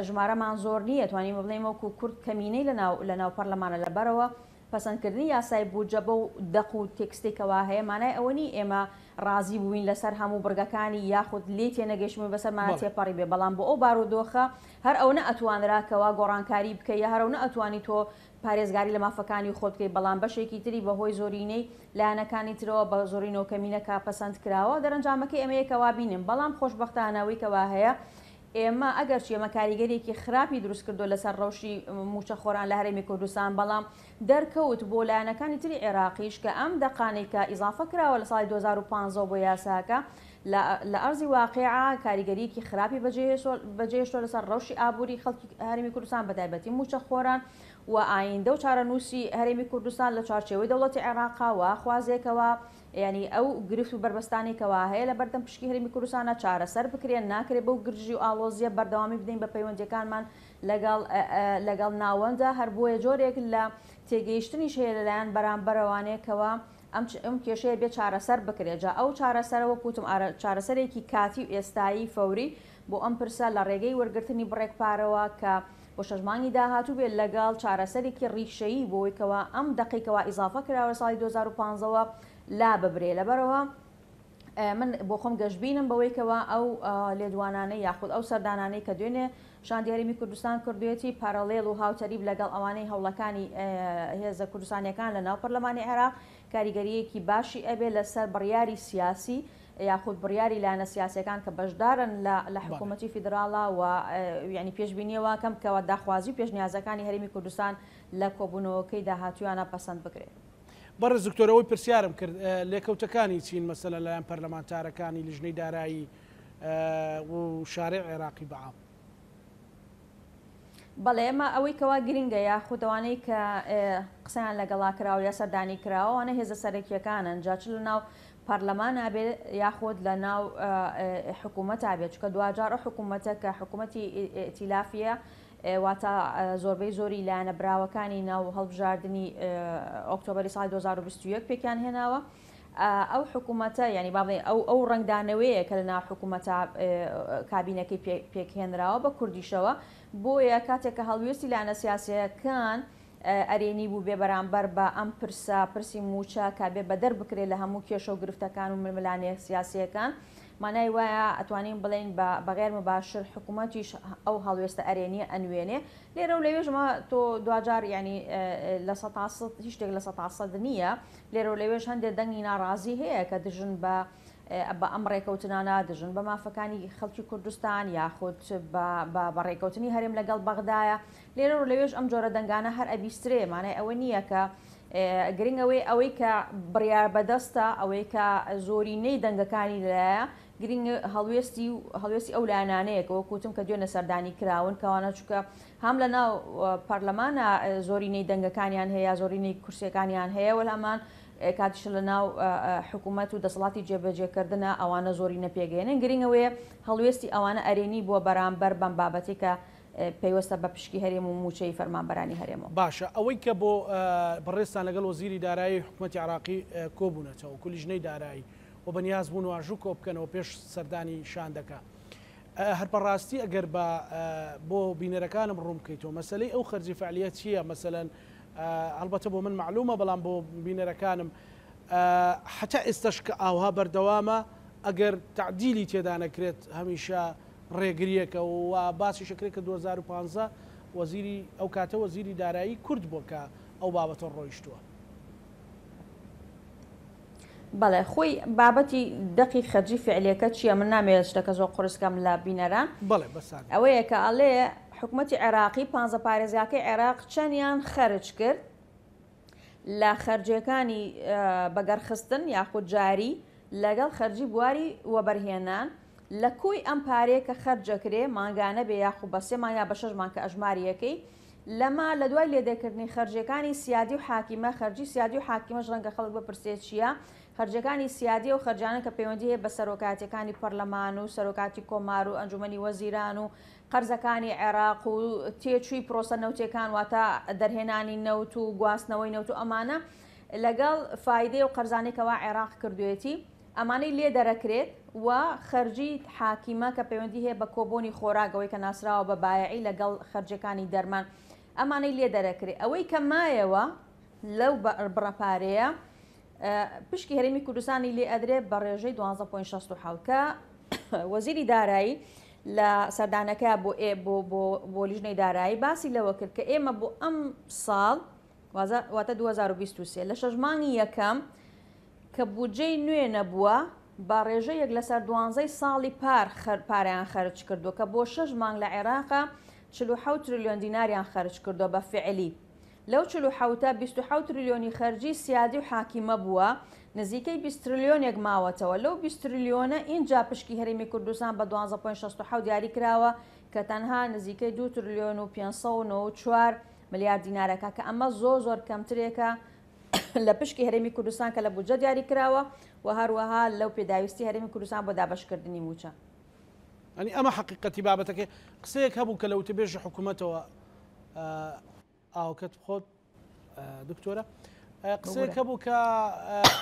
B: ژمارەمان زۆر نییە توانین بڵێم وەکو کورد کەمینەی لە ناو پەرلەمانە لەبەرەوە پەسەندکردنی یاسای بودجە بە و دەق و تێکستێکەوە هەیە مانای ئەوە نی ئێمە ڕازی بووین لەسەر هەموو بڕگەکانی یاخود لێ تێنەگەشتمی بەسەرمانە تێپەڕی بێ، بەڵام بۆ ئەو بارودۆخە هەر ئەو نە ئەتوانراکەوە گۆڕانکاری بکەیە، هەرەو نە ئەتوانی تۆ پارێزگاری لە مافەکانی خۆت بکەیت، بەڵام بەشێکی تری بەهۆی زۆرینەی لایەنەکانی ترەوە بە زۆرینەوە کەمینەکە پەسەند کراوە دەرەنجامەکەی ئەمەیەکەوا بینیم، بەڵام خۆشبەختانەوەی کەوا هەیە ئێمە ئەگەر چێمە کاریگەرێکی خراپی دروست کردو لەسەر ڕەوشی موچە خۆران لە هەرێمی کوردستان، بەڵام دەرکەوت بۆ لایەنەکانی تری عێراقیش کە ئەم دەقانەی کە ئیزافە کراوە لە ساڵی 2015 بۆ یاساکە لە ئەرزی واقعا کاریگەریەکی خراپی بەجێهێشتۆ لەسەر ڕەوشی ئابووری خەڵکی هەرێمی کوردستان بەتایبەتی موچە خۆران و ئایندە و چارەنووسی هەرێمی کوردستان لە چارچێوەی دەوڵەتی عێراقاوە خوازێکەوە ینی ئەو گرفت و بربەستانێکەوە هەیە لە بەردەم پشکی هەرێمی کوردستانە چارەسەر بکرێن، ناکرێت بەو گرژی و ئاڵۆزیە بەردەوامی بدەین بە پەیوەندیەکانمان لەگەڵ ناوەندە، هەر بۆیە جۆرێک لە تێگەیشتنیش هەیە لەلایەن بەرامبەرەوانەیەکەوە ئەم کێشەیە بێ چارەسەر بکرێت. جا ئەو چارەسەرەوە کوتم چارەسەرێکی کاتی و ئێستایی فەوری بۆ ئەم پرسە لە ڕێگەی وەرگرتنی بڕێک پارەوە کە بۆ شەژمانی داهاتوو بێت لەگەڵ چارەسەرێکی ڕیشەیی بۆیکەوە ئەم دقیقەوە ئیزافە کراوە ساڵی 2015ەوە لا ببرێ. لەبەرەوە من بۆ خۆم گەشتبینم بەوەیکەوە ئەو لێدوانانەی یاخود ئەو سەردانانەی کە دوێنێ شاندی هەرێمی کوردستان کردوێتی پارەڵێڵ و هاوتەریب لەگەڵ ئەوانەی هەوڵەکانی هێزە کوردستانیەکان لە ناو پەرلەمانی عێراق کاریگەریەکی باشی ئەبێ لەسەر بڕیاری سیاسی یاخود بڕیاری لایەنە سیاسیەکان کە بەشدارن لە حکوومەتی فیدراڵە و ینی پێشبینیەوە کەم کەوە داخوازی و پێشنیازەکانی هەرێمی کوردستان لە کۆبوونەوەکەی داهاتوویانە پەسەند بکرێت.
A: بەڕێز دکتۆرەوەی پرسیارم کرد لێکەوتەکانی چین مەسەلە لەلایەن پەرلەمانتارەکانی لیژنەی دارایی و شارع عێراقی بەعام.
B: بەڵێ ئێمە ئەوەی کەوا گرنگە یاخودەوانەی کە قسەیان لەگەڵا کراوە یا سەردانی کراوەوانە هێزە سەرەکیەکانن جاچ لە ناو پەرلەمان ئابێت یاخود لە ناو حکوومەت ئابێت چکە دوجار حکوومەتە کە حکوومەتی ئێتیلافیە واتە زۆربەی زۆری لایەنە براوەکانی ناو هەڵبژاردننی ئۆکتۆبری ساڵی 2021 پێکیان هێناوە ئەو حکوومەتە ینی با بڵێن ئەو ڕنگدانەوەیە کە لە ناو حکوومەتە کابینەکەی پێکهێنراوە بە کوردیشەوە بۆیە کاتێک کە هەڵوێستی لایەنە سیاسیەکان ئەرێنی بوو بێ بەرامبەر بە ئەم پرسی موچە کابێ بەدەر بکرێت لە هەموو کێشە و گرفتەکان و ململانەیە سیاسیەکان مانای وایە ئەتوانین بڵێن بەغێر مباشر حکوومەتیش ئەو هەڵوێستە ئەرێنیە ئەنوێنێ لێرە و لەوێژمە تۆ دوجار ینی لە هیچ شتێک لە 100% نییە لێرە و لەوێژ هەندێک دەنگی ناڕازی هەیە کە دژن بە ئەم ڕێکەوتنانە دژن بە مافەکانی خەڵکی کوردستان یاخود بە ڕێکەوتنی هەرێم لەگەڵ بەغدایە لێرە و لەوێژ ئەم جۆرە دەنگانە هەر ئەبیسترێ مانای ئەوە نییە کە گرنگەوەی ئەوەی کە بڕیار بەدەستە ئەوەی کە زۆرینەی دەنگەکانی لایە گرنگ هەڵوێستی ئەو لایەنانەیە کە وەکوتم کە دوێنە سەردانی کراون کەوانە چووکە هەم لە ناو پەرلەمانە زۆرینەی دەنگەکانیان هەیە زۆرینەی کورسیەکانیان هەیە و هەمان کاتیش لە ناو حکوومەت و دەسەڵاتی جێبەجێکردنە ئەوانە زۆرینە پێگەێنن گرنگەوەیە هەڵوێستی ئەوانە ئەرێنی بووە بەرامبەر بەم بابەتی کە پێوەستە بە پشکی هەرێم و موچەی فەرمانبەرانی هەرێمەوە.
A: باشە ئەوەی کە بۆ بەڕێستان لەگەڵ وەزیری دارایی حکوومەتی عێراقی کۆبوونەتەوە کولیژنەی دارایی و بەنیاز بوون و ئاژوو کۆ بکەنەوە پێش سەردانی شاندەکە هەر بەڕاستی ئەگەر بۆ بینەرەکانم ڕوون بکەیتەوە مەسەلەی ئەو خەرجی فعالیەت چییە مەسەلەن هەڵبەتە بۆ من معلومە بەڵام بۆ بینەرەکانم حتا ئێستش کە ئاوها بەردەوامە ئەگەر تعدیلی تێدا نەکرێت هەمیشە ڕێگریەکە و باسی شکرێت کە 2015 وەزیری ئەو کاتە وەزیری دارایی کورد بووە کە ئەو بابەتە ڕۆیشتووە.
B: بەڵێ خۆی بابەتی دقی خەرجی فعلەکە چییە من نامێت شتەکە زۆر قورسکەم لە بینەران
A: بەڵێ بەسان
B: ئەوەیە کە ئەڵێ حکوومەتی عێراقی 15 پارێزگاکەی عێراق چەندیان خەرج کرد لە خەرجیەکانی بەگەڕخستن یاخود جاری لەگەڵ خەرجی بواری وەبەرهێنان لە کوی ئەم پارەیە کە خەرجەکرێ مانگانە بێ یاخود بە 3 مانگ یا بە 6 مانگ کە ئەژماریەکەی لەما لە دوای لێدەکردنی خەرجیەکانی سیادی و حاکیمە خەرجی سیادی و حاکیمەش ڕەنگە خەڵک بپرسێت چییە خەرجەکانی سیادی و خەرجانە کە پەیوەندی هەیە بە سەرۆکاتیەکانی پەرلەمان و سەرۆکاتی کۆمار و ئەنجومەنی وەزیران و قەرزەکانی عێراق و تێچووی پرۆسە نەوتەکان واتە دەرهێنانی نەوت و گواستنەوەی نەوت و ئەمانە لەگەڵ فایدەی و قەرزانێکەوە عێراق کردوێتی ئەمانەی لێ دەرەکرێت و خەرجی حاکیمە کە پەیوەندی هەیە بە کۆبوونی خۆراگەوەی کە ناسراوە بە بایعی لەگەڵ خەرجەکانی دەرمان ئەمانەی لێ دەرەکرێت ئەوەی کە مایەوە لەو بڕەپارەیە پشکی هەرێمی کوردستانی لێ ئەدرێ بە ڕێژەی 12.67 کە وەزیری دارایی لە سەردانەکە بۆ لیژنەی دارایی باسی لەوە کرد کە ئێمە بۆ ئەم ساڵ واتە 2023 لە 6 مانگی یەکەم کە بودجەی نوێ نەبووە بە ڕێژەیەک لەسەر 12 ساڵی پاریان خەرج کردو کە بۆ 6 مانگ لە عێراقا 47 تریلیۆن دیناریان خەرج کردو بە فعلی لەو 27 تریلیۆنی خەرجی سیادی و حاکیمە بووە نزیکەی 20 تریلیۆنێک ماوەتەوە لەو 20 تریلیۆنە اینجا پشکی هەرێمی کوردستان بە 12.67 دیاری کراوە کە تەنها نزیکەی 2 تریلیۆن و 594 ملیارد دینارەکە کە ئەمە زۆر کەمترێکە لە پشکی هەرێمی کوردستان کە لە بودجە دیاری کراوە و هەروەها لەو پێداویستی هەرێمی کوردستان بۆ دابەشکردنی موچە
A: ئەنی ئەمە حقیقەتی بابەتەکە قسەیەک هەبوو کە لەوتە بێژە حکوومەتەوە ئاوکەت خۆت دکتۆرە قسەیەک هەبوو کە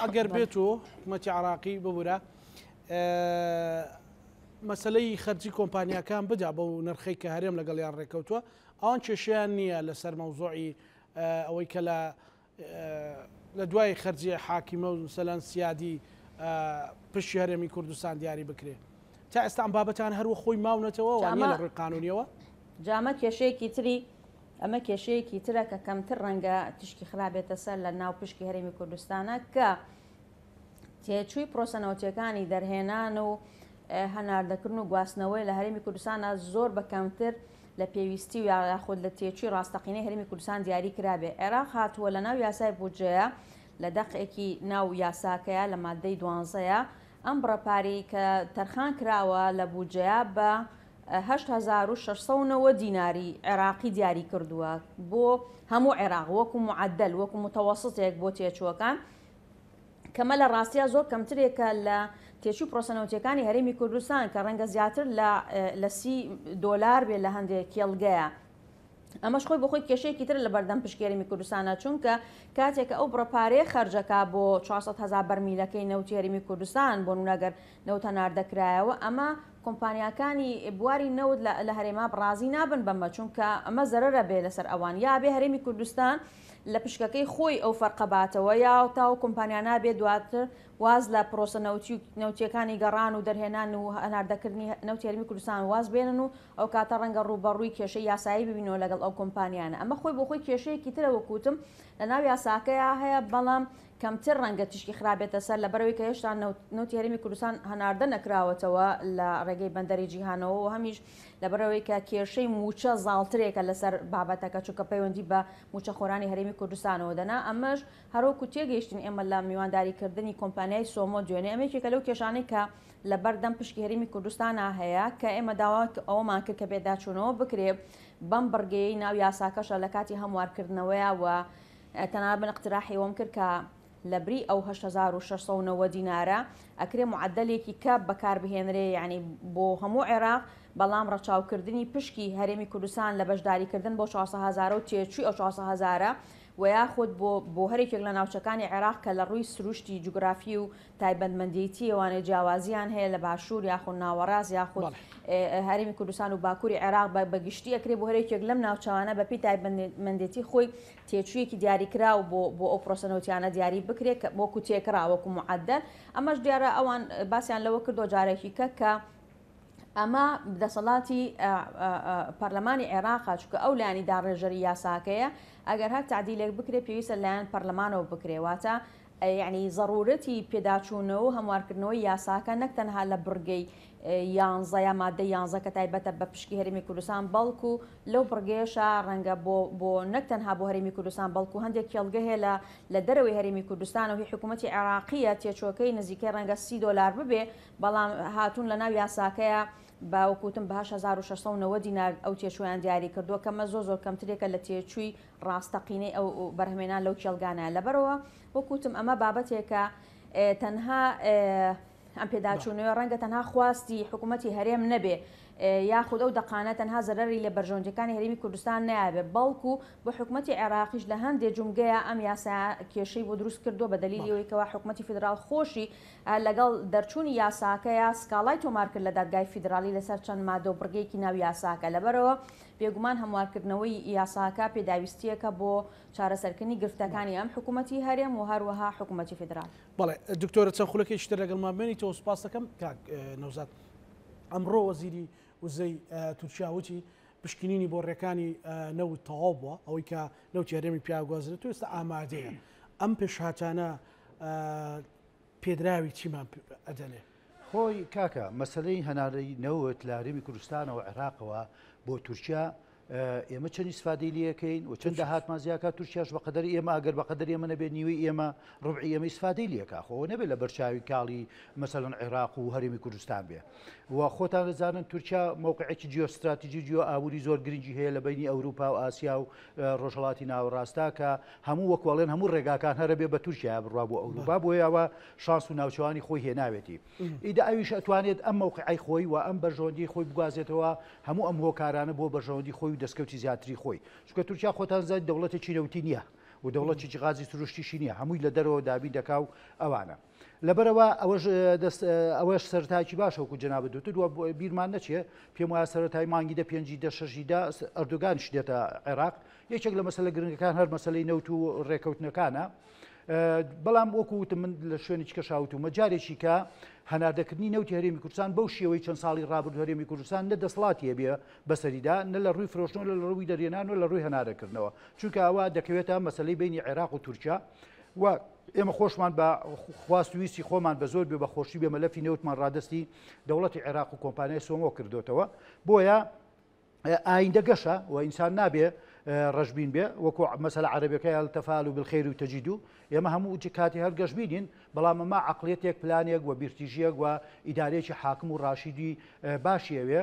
A: ئەگەر بێت و حکوومەتی عراقی ببوورە مەسلەی خەرجی کۆمپانیاکان بدا بەو نرخەی کە هەرێم لەگەڵیان ڕێکەوتووە ئەوان کێشیان نییە لەسەر مەوزوعی ئەوەی کە لە دوای خەرجی حاکیمە و سەلەن سیادی پشتی هەرێمی کوردستان دیاری بکرێ تا ئێستا ئەم بابەتان هەروە خۆی ماونەتەوە وانە لە ڕووی قانونیەوە
B: جامە کێشەیەکی تری ئەمە کێشەیەکی ترە کە کەمتر ڕەنگە تشکی خراپێتە سەر لە ناو پشکی هەرێمی کوردستانە کە تێچووی پرۆسەنەوتیەکانی دەرهێنان و هەناردەکردن و گواستنەوەی لە هەرێمی کوردستانە زۆر بەکەمتر لە پێویستی و یاخود لە تێچووی ڕاستەقینەی هەرێمی کوردستان دیاری کرابێ عێراق هاتووە لە ناو یاسای بودجەیە لە دەقێکی ناو یاساکەیە لە مادەی 12ەیە ئەم بڕەپاری کە تەرخان کراوە لە بودجەیە بە 8690 دیناری عێراقی دیاری کردووە بۆ هەموو عێراق وەکو معدل وەکو متەوەسطێک بۆ تێچووەکان کەمە لە ڕاستیە زۆر کەمترێکە لە تێچوو پرۆسەنەوتیەکانی هەرێمی کوردستان کە ڕەنگە زیاتر لە $30 بێت لە هەندێک کێڵگەیە ئەمەش خۆی بۆ خۆی کێشەیەکی تر لە بەردەم پشکی هەرێمی کوردستانە چونکە کاتێک ئەو بڕەپارەیە خەرجەکە بۆ 400,000 بەرمیلەکەی نەوتی هەرێمی کوردستان بۆ نونەگەر نەوتە ناردەکرایەوە ئەمە کۆمپانیاکانی بواری نەوت لە هەرێما ڕازی نابن بەمە چونکە ئەمە زەرەرە بێ لەسەر ئەوان یا بێ هەرێمی کوردستان لە پشکەکەی خۆی ئەو فەرقەباتەوە یا تاو کۆمپانیا نابێت دواتر واز لە پرۆسە نەوتیەکانی گەڕان و دەرهێنان و هەناردەکردنی نەوتی هەرێمی کوردستان واز بێنن و ئەو کاتە ڕەنگە ڕوبەڕووی کێشەی یاسایی ببینەوە لەگەڵ ئەو کۆمپانیانە ئەمە خۆی بۆ خۆی کێشەیەکی ترە وەکوتم لە ناو یاساکەیە هەیە بەڵام کەمتر ڕەنگە تشکی خراپێتە سەر لەبەرەوەی کە هێشتا نەوتی هەرێمی کوردستان هەناردە نەکراوەتەوە لە ڕێگەی بەندەری جیهانەوە و هەمیش لەبەرەوەی کە کێشەی موچە زاڵترێکە لەسەر بابەتەکە چونکە پەیوەندی بە موچە خۆرانی هەرێمی کوردستانەوە دەنا ئەمەش هەروەکو تێگەیشتین ئێمە لە میوانداریکردنی کۆمپانیای سۆمۆ دوێنێ ئەمێکێکە لەو کێشانەی کە لە بەردەم پشکی هەرێمی کوردستانە هەیە کە ئێمە داوا ئەوەمان کرد کە پێداچوونەوە بکرێ بەم بەرگەی ناو یاساکەشە لە کاتی هەموارکردنەوەیە و تەنابن اقتراحی وەم کرد کە لە بری ئەو 8690 دینارە ئەکرێ معدلێکی کە بەکاربهێنرێ یعنی بۆ هەموو عێراق بەڵام ڕەچاوکردنی پشکی هەرێمی کوردستان لە بەشداریکردن بۆ 400,000 و تێچووی ئەو 400,000 و یاخود بۆ هەرێکێک لە ناوچەکانی عێراق کە لە ڕووی سروشتی جوگرافی و تایبەتمەندێتی ئەوانەی جیاوازیان هەیە لە باشوور یاخود ناوەڕاست یاخود هەرێمی کوردستان و باکووری عێراق بەگشتی ئەکرێ بۆ هەرێکێک لەم ناوچەوانە بەپی تایبەتمەندێتی خۆی تێچوویەکی دیاریکرا و بۆ ئەو پرۆسەنەوتیانە دیاری بکرێت وەکو تێکرا وەکو معدل ئەمەش دیارە ئەوان باسییان لەوە کردو جارێکی کە ئەمە دەسەڵاتی پەرلەمانی عێراقا چونکە ئەو لایانی داڕێژەری یاساکەیە ئەگەر هەر تعدیلێک بکرێت پێویستە لایەن پەرلەمانەوە بکرێواتە یعنی ضرورەتی پێداچوونەوە هەموارکردنەوەی یاساکە نەک تەنها لە بڕگەی 11 یا مادە 11 کە تایبەتە بە پشکی هەرێمی کوردستان بەڵکو لەو بڕگەیەشە ڕەنگە بۆ نەک تەنها بۆ هەرێمی کوردستان بەڵکو هەندێک کێڵگە هەیە لە دەرەوەی هەرێمی کوردستان و هی حکوومەتی عێراقیە تێچۆکەی نزیکەی ڕەنگە $30 ببێ بەڵام هاتوون لە ناو یاساکەیە باوەکوتم بە 1690 دینار ئەو تێچویان دیاری کردووە کەمە زۆر کەمترێکە لە تێچووی ڕاستەقینەی ئەو بەرهمێنان لەو کێڵگانە لەبەرەوە وەکوتم ئەمە بابەتێکە تەنها ئەم پێداچوونەوە ڕەنگە تەنها خواستی حکوومەتی هەرێم نەبێ یاخود ئەو دەقانە تەنها زەرەری لە بەرژەوەندەکانی هەرێمی کوردستان نایابێت بەڵکو بە حکوومەتی عێراقیش لە هەندێک جومگەیە ئەم یاسا کێشەی بۆ دروست کردووە بە دەلیلیەوەی کەوا حکوومەتی فیدرال خۆشی لەگەڵ دەرچوونی یاساکەیە سکاڵای تۆمار کرد لە دادگای فیدرالی لەسەر چەند مادە و بڕگەیەکی ناو یاساکە لەبەرەوە بێگومان هەموارکردنەوەی یاساکە پێداویستیەکە بۆ چارەسەرکردنی گرفتەکانی ئەم حکوومەتی هەرێم و هەروەها حکوومەتی فیدرال.
A: بەڵێ دکتۆرە چەند خولەکەی شتە لەگەڵمان بێنیتەوە سوپاس دەکەم کاک نەوزاد. ئەمڕۆ وەزیری وزەی تورکیاوتی پشکنینی بۆ ڕێکانی نەوت تەواو بووە ئەوەی کە نەوتی هەرێمی پیاگوازرێت و ئێستا ئامادەیە ئەم پێشهاتانە پێدراوی چیمان ئەدەنێ؟
C: خۆی کاکە مەسلەی هەنارەی نەوت لە هەرێمی کوردستانەوە عێراقەوە بۆ تورکیا ئێمە چەند ئیسفادەی لەکەین و چەند داهاتمان زیاکە تورکیاش بەقەدەر ئێمە ئەگەر بەقەدەر ئێمە نەبێت نیوەی ئێمە ڕوبعی ئێمە ئیسفادەی لەکە خۆ نەبێت لە بەرچاوی کاڵی مەسەڵەن عێراق و هەرێمی کوردستان بێ و خۆتان دەزانن تورکیا موقعێکی جیۆستراتیجی جیۆ ئابووری زۆر گرنگی هەیە لە بینی ئەوروپا و ئاسیا و ڕۆژهەڵاتی ناوەڕاستا کە هەموو وەکوڵێن هەموو ڕێگاکان هەرە بێ بە تورکیا بڕوا بۆ ئەوروپا بۆیەوە شانس و ناوچەوانی خۆی هێناوێتی ئیدا ئەویش ئەتوانێت ئەم موقعی خۆی و ئەم بەرژەوەندی خۆی بگوازێتەوە هەموو ئەم هۆکارانە بۆ بەرژەوەندی خۆی و دەستکەوتی زیاتری خۆی چونکە تورکیا خۆتان زانین دەوڵەتێکی نەوتی نییە و دەوڵەتێکی غازی سروشتیشی نییە هەمووی لە دەرەوە دابین دەکا و ئەوانە لەبەرەوە ئەوەش سەرتاکی باشە وەکو جەناب دوتر وە بیرمان نەچێ پێم وایە سەرەتای مانگی دە پێنجی دە شەشیدا ئەردۆگانیش دێتە عێراق یەکێک لە مەسەلە گرنگەکان هەر مەسەلەی نەوت و ڕێکەوتنەکانە بەڵام وەکوتم من لە شوێنی کەشاوتومە جارێکی کە هەناردەکردنی نەوتی هەرێمی کوردستان بەو شێوەی چەند ساڵی ڕابرد هەرێمی کوردستان نە دەسڵاتیە بێ بەسەریدا نە لە ڕووی فرۆشتنەوە لە ڕووی دەرێنان و لە ڕووی هەنارەکردنەوە چونکە ئەوە دەکەوێتە مەسەلەی بینی عێراق و تورکیا و ئێمە خۆشمان بە خواست ویستی خۆمان بە زۆر بێ بە خۆشی بێ مەلەفی نەوتمان ڕادستی دەوڵەتی عێراق و کۆمپانیای سۆمۆ کردوتەوە بۆیە ئایندە گەشە و ئینسان نابێ ڕژبین بێ وەکو مەسەلە عەرەبیەکە التەفاعل بالخير والتجديد ئێمە هەموو کاتی هەر گەشببینین بەڵام ئەمە عەقڵیەتێک پلانێک و بیرتیژیەک و ئیدارەیەکی حاکم و ڕاشیدی باشیەوێ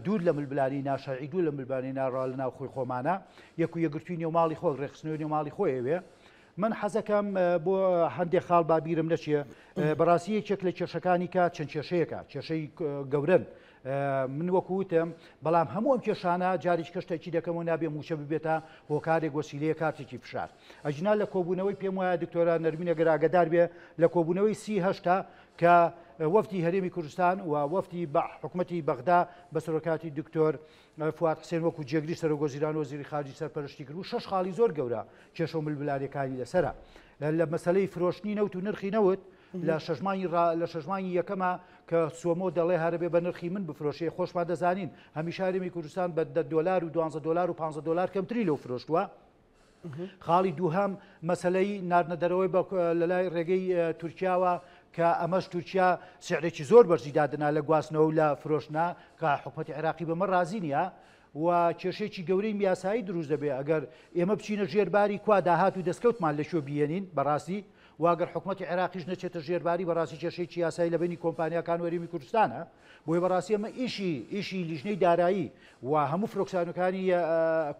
C: دوور لە ملبلانی ناشەرعی دوور لە ملبانی ناڕوا لە ناو خۆی خۆمانە یەک و یەکگرتووی نێوماڵی خۆی ڕێخستنەوەی نێوماڵی خۆیەوێ من حەزەکەم بۆ هەندێک خاڵ بابیرم نەچێ بەڕاستی یەکێک لە کێشەکانی کە چەند کێشەیەکە کێشەی گەورن من وەکوتم بەڵام هەموو ئەم کێشانە جاریش کەشتێکی دەکەمەوە نابێ موچە ببێتە هۆکارێک وەسیلەیە کارتێکی فشار ئەجنا لە کۆبوونەوەی پێم وایە دکتۆرە نەرمینە گەراگەدار بێ لە کۆبوونەوەی 38 کە وەفتی هەرێمی کوردستان و وەفتی بە حکوومەتی بەغدا بە سەرۆکاتی دکتۆر فواد حسێن وەکو جێگری سەرۆگۆزیران و وەزیری خارجی سەرپەرشتی کرد و 6 خاڵی زۆر گەورە کێشە و ملبلارەکانی لەسەرە لە مەسەلەی فرۆشتنی نەوت و نرخی نەوت لە شەژمانی یەکەمە کە سۆمۆ دەڵێ هەربێ بە نرخی من بفرۆشێ خۆشمان دەزانین هەمیشە هەرێمی کوردستان بە $10 و $12 و $15 کەمتری لەو فرۆشتووە خاڵی دووهەم مەسەلەی ناردنەدەرەوەی لە لای ڕێگەی تورکیاوە کە ئەمەش تورکیا سعرێکی زۆر بەرزی دادنا لە گواستنەوە و لە فرۆشتنا کە حکوومەتی عێراقی بەمە رازی نییە و کێشێکی گەورەی میاسایی دروست دەبێ ئەگەر ئێمە بچینە ژێرباری کوا داهات و دەستکەوتمان لە شوێ بێنین بەڕاستی واگەر حکوومەتی عێراقیش نەچێتە ژێرباری بەڕاستی کێشەیەکی یاسایی لە بینی کۆمپانیاکان وەرێمی کوردستانە بۆی بەڕاستی ئەمە ئیشی لیژنەی دارایی و هەموو فرۆکسانەکانی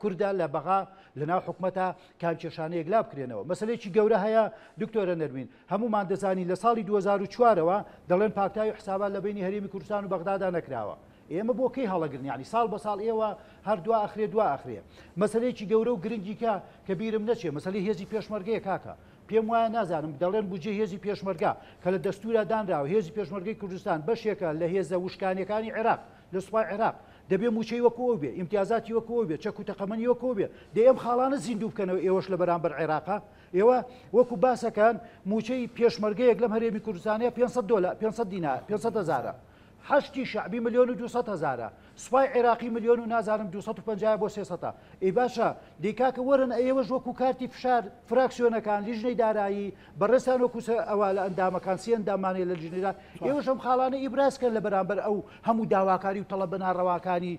C: کووردا لە بەغا لە ناو حکوومەتە کام کێشانەیەک لا بکرێنەوە مەسەلەیەکی گەورە هەیە دکتۆرە نەرمین هەمومان دەزانین لە ساڵی 2004ەوە دەڵێن پاکتاوی حسابات لە بینی هەرێمی کوردستان و بەغدادا نەکراوە ئێمە بۆ کەی هەڵەگرن ینی ساڵ بە ساڵ ئێوە هەر دو ئاخرێ مەسەلەیەکی گەورە و گرنگیکە کە بیرم نەچێ مەسەلەی هێزی پێشمەرگەیە کاکە پێم وایە نازانم دەڵێن بودجێ هێزی پێشمەرگا کە لە دەستورە دانراوە هێزی پێشمەرگەی کوردستان بەشێکە لە هێزە وشکانیەکانی عێراق لە سوپای عێراق دەبێ موچەی وەکەوە بێ ئیمتیازاتی وەکەوە بێ چەک و تەقەمەنی وەکەوە بێ دێ ئەم خاڵانە زیندوو بکەنەوە ئێوەش لە بەرامبەر عێراقا ئێوە وەکو باسەکان موچەی پێشمەرگەیەک لەم هەرێمی کوردستانەیە $500 500,000 حشتی شعبی ملیۆن و 200,000 سوپای عێراقی ملیۆن و نازانم 250 بۆ 300. ئەی باشە دیکاکە وەرن ئێوەش وەکو کارتی فشار فراکسیۆنەکان لیژنەی دارایی بەڕێستان وەکو ئەوە لە ئەندامەکان سی ئەندامانەیە لە لیژنەدا ئێوەش ئەم خاڵانە ئیبراسکەن لە بەرامبەر ئەو هەموو داواکاری و تەڵە بەناڕەواکانی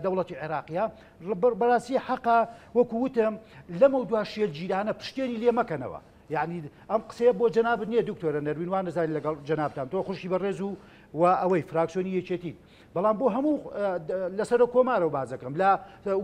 C: دەوڵەتی عێراقیە بەڕاستی حەقا وەکو وتم لەمە دوا شێت جیرانە پشتێنی لێ مەکەنەوە. یعنی ئەم قسەیە بۆ جەناب نییە دکتۆرە نەروین وان نەزانین لەگەڵ جەنابتان تۆ خوشی بەڕێز و ئەوەی فراکسیۆنی یەکێتی بەڵام بۆ هەموو لەسەر کۆمارەوە بازەکەم لە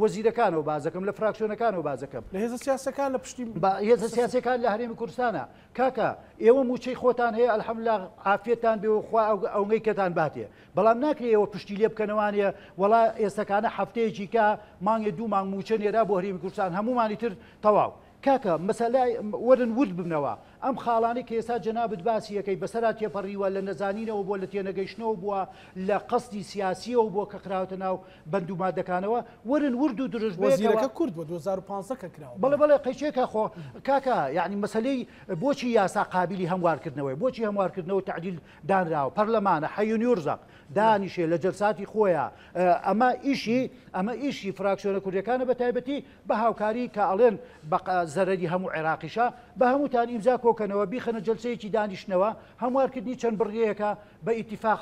C: وەزیرەکانەوە بازەکەم لە فراکسیۆنەکانەوە بازەکەم
A: لە هێزە سیاسەکان لە پشتی
C: هێزە سیاسەکان لە هەرێمی کوردستانە کاکە ئێوە موچەی خۆتان هەیە ئەلحەمدولیلا عافیەتان بێ و خوا ئەوەی کەتان باتێ بەڵام ناکرێت ئێوە پشتی لێ بکەنەوانە وڵا ئێستەکانە هەفتەیەکی کە مانگێ دوو مانگ موچە نێرا بۆ هەرێمی کوردستان هەمومانی تر تەواو کاکە مەسەلای وەرن ورد ببنەوە ئەم خاڵانی کە ئێستا جەنابەت باسی یەکەی بەسەرا تێپەڕیوە لە نەزانینەوە بۆ لە تێنەگەیشتنەوە بووە لە قەستی سیاسیەوە بۆ کە کراوەتە ناو بەند و مادەکانەوە وەرن ورد و درژ
A: وەزیرەکە کورد بۆ 2015 کە کراوە
C: بەڵێ قەیچێکە خۆ کاکە یعنی مەسلەی بۆچی یاسا قابلی هەموارکردنەوەی بۆچی هەموارکردنەوە تعدیل دانراوە پەرلەمانە حەیونی ورزق دانیشێ لە جەلساتی خۆیە ئەمە ئیشی فراکسیۆنە کوردەکانە بە تایبەتی بە هاوکاری کە ئەڵێن زەرەری هەموو عێراقیشە بە هەمووتان ئیمزا کۆکەنەوە بیخەنە جەلسەیەکی دانیشتنەوە هەموارکردنی چەند بڕیەکە بە ئیتیفاق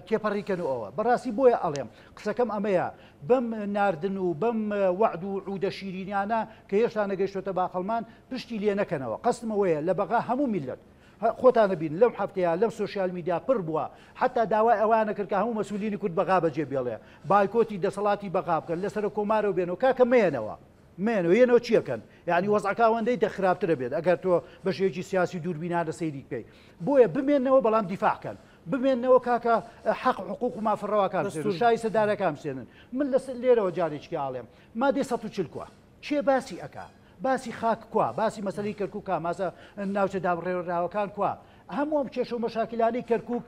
C: تێپەڕیکەنەوە بەڕاستی بۆیە ئەڵێم قسەکەم ئەمەیە بەم ناردن و بەم وعد و عودە شیرینیانە کە هێشتا نەگەیشتوتە باخەڵمان پشتی لێ نەکەنەوە قەستمەوەیە لە بەغا هەموو میلەت خۆتانە بین لەم هەفتەیە لەم سوۆسیال میدیا پڕ بووە حتا داوای ئەوانە کرد کە هەموو مەسئولینی کورد بەغا بەجێ بێڵێ بایکۆتی دەسەڵاتی بەغا بکەن لەسەر کۆمارەوە بێنەوە کاکە مێنەوە مێنەوە چیەکەن یعنی وەزعکاوەندەی دەخراپترە بێت ئەگەر تۆ بەشێکی سیاسی دووربینانە سەیری بکەی بۆیە بمێنەوە بەڵام دیفاعکەن بمێنەوە کاکە حەق حقوق و مافڕەوەکان شای سەدارەکان بسێنن من لێرەوە جارێکی ئاڵێم مادەی 140 چێ باسی ئەکا باسی خاک کوا باسی مەسەلەی کەرکووکە ماسە ناوچە دابڕێراوەکان کوا هەموو ئەم کێشە و مەشاکلانەی کەرکووک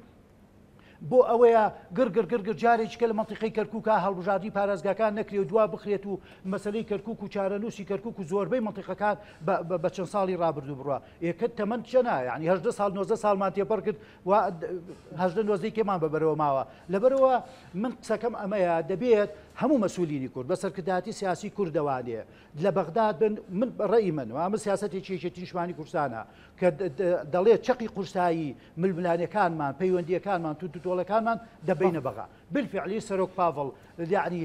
C: بۆ ئەوەیە گرگرگرگر جارێککە لە منتیقی کەرکووکە هەڵبژاردی پارێزگاکان نەکرێت و دوا بخرێت و مەسلەی کەرکووک و چارەنووسی کەرکووک و زۆربەی منتیقەکان بە چەند ساڵی ڕابردوو بڕوە یەکەت تەمەند چەنە ینی 18 ساڵ 19 ساڵمان تێپەر کرد و 19 کێمان بەبەرەوە ماوە لەبەرەوە من قسەکەم ئەمەیە دەبێت هەموو مەسئولینی کورد بە سەرکرداتی سیاسی کوردەوانێ لە بەغداد بن من ڕێی من و ئەمە سیاسەتێکی یەکێتی نیشتمانی کوردستانە کە دەڵێت چەقی قورسایی ململانەکانمان پەیوەندیەکانمان توتۆڵەکانمان دەبینە بەغا بالفعلی سەرۆک پاڤڵ یعنی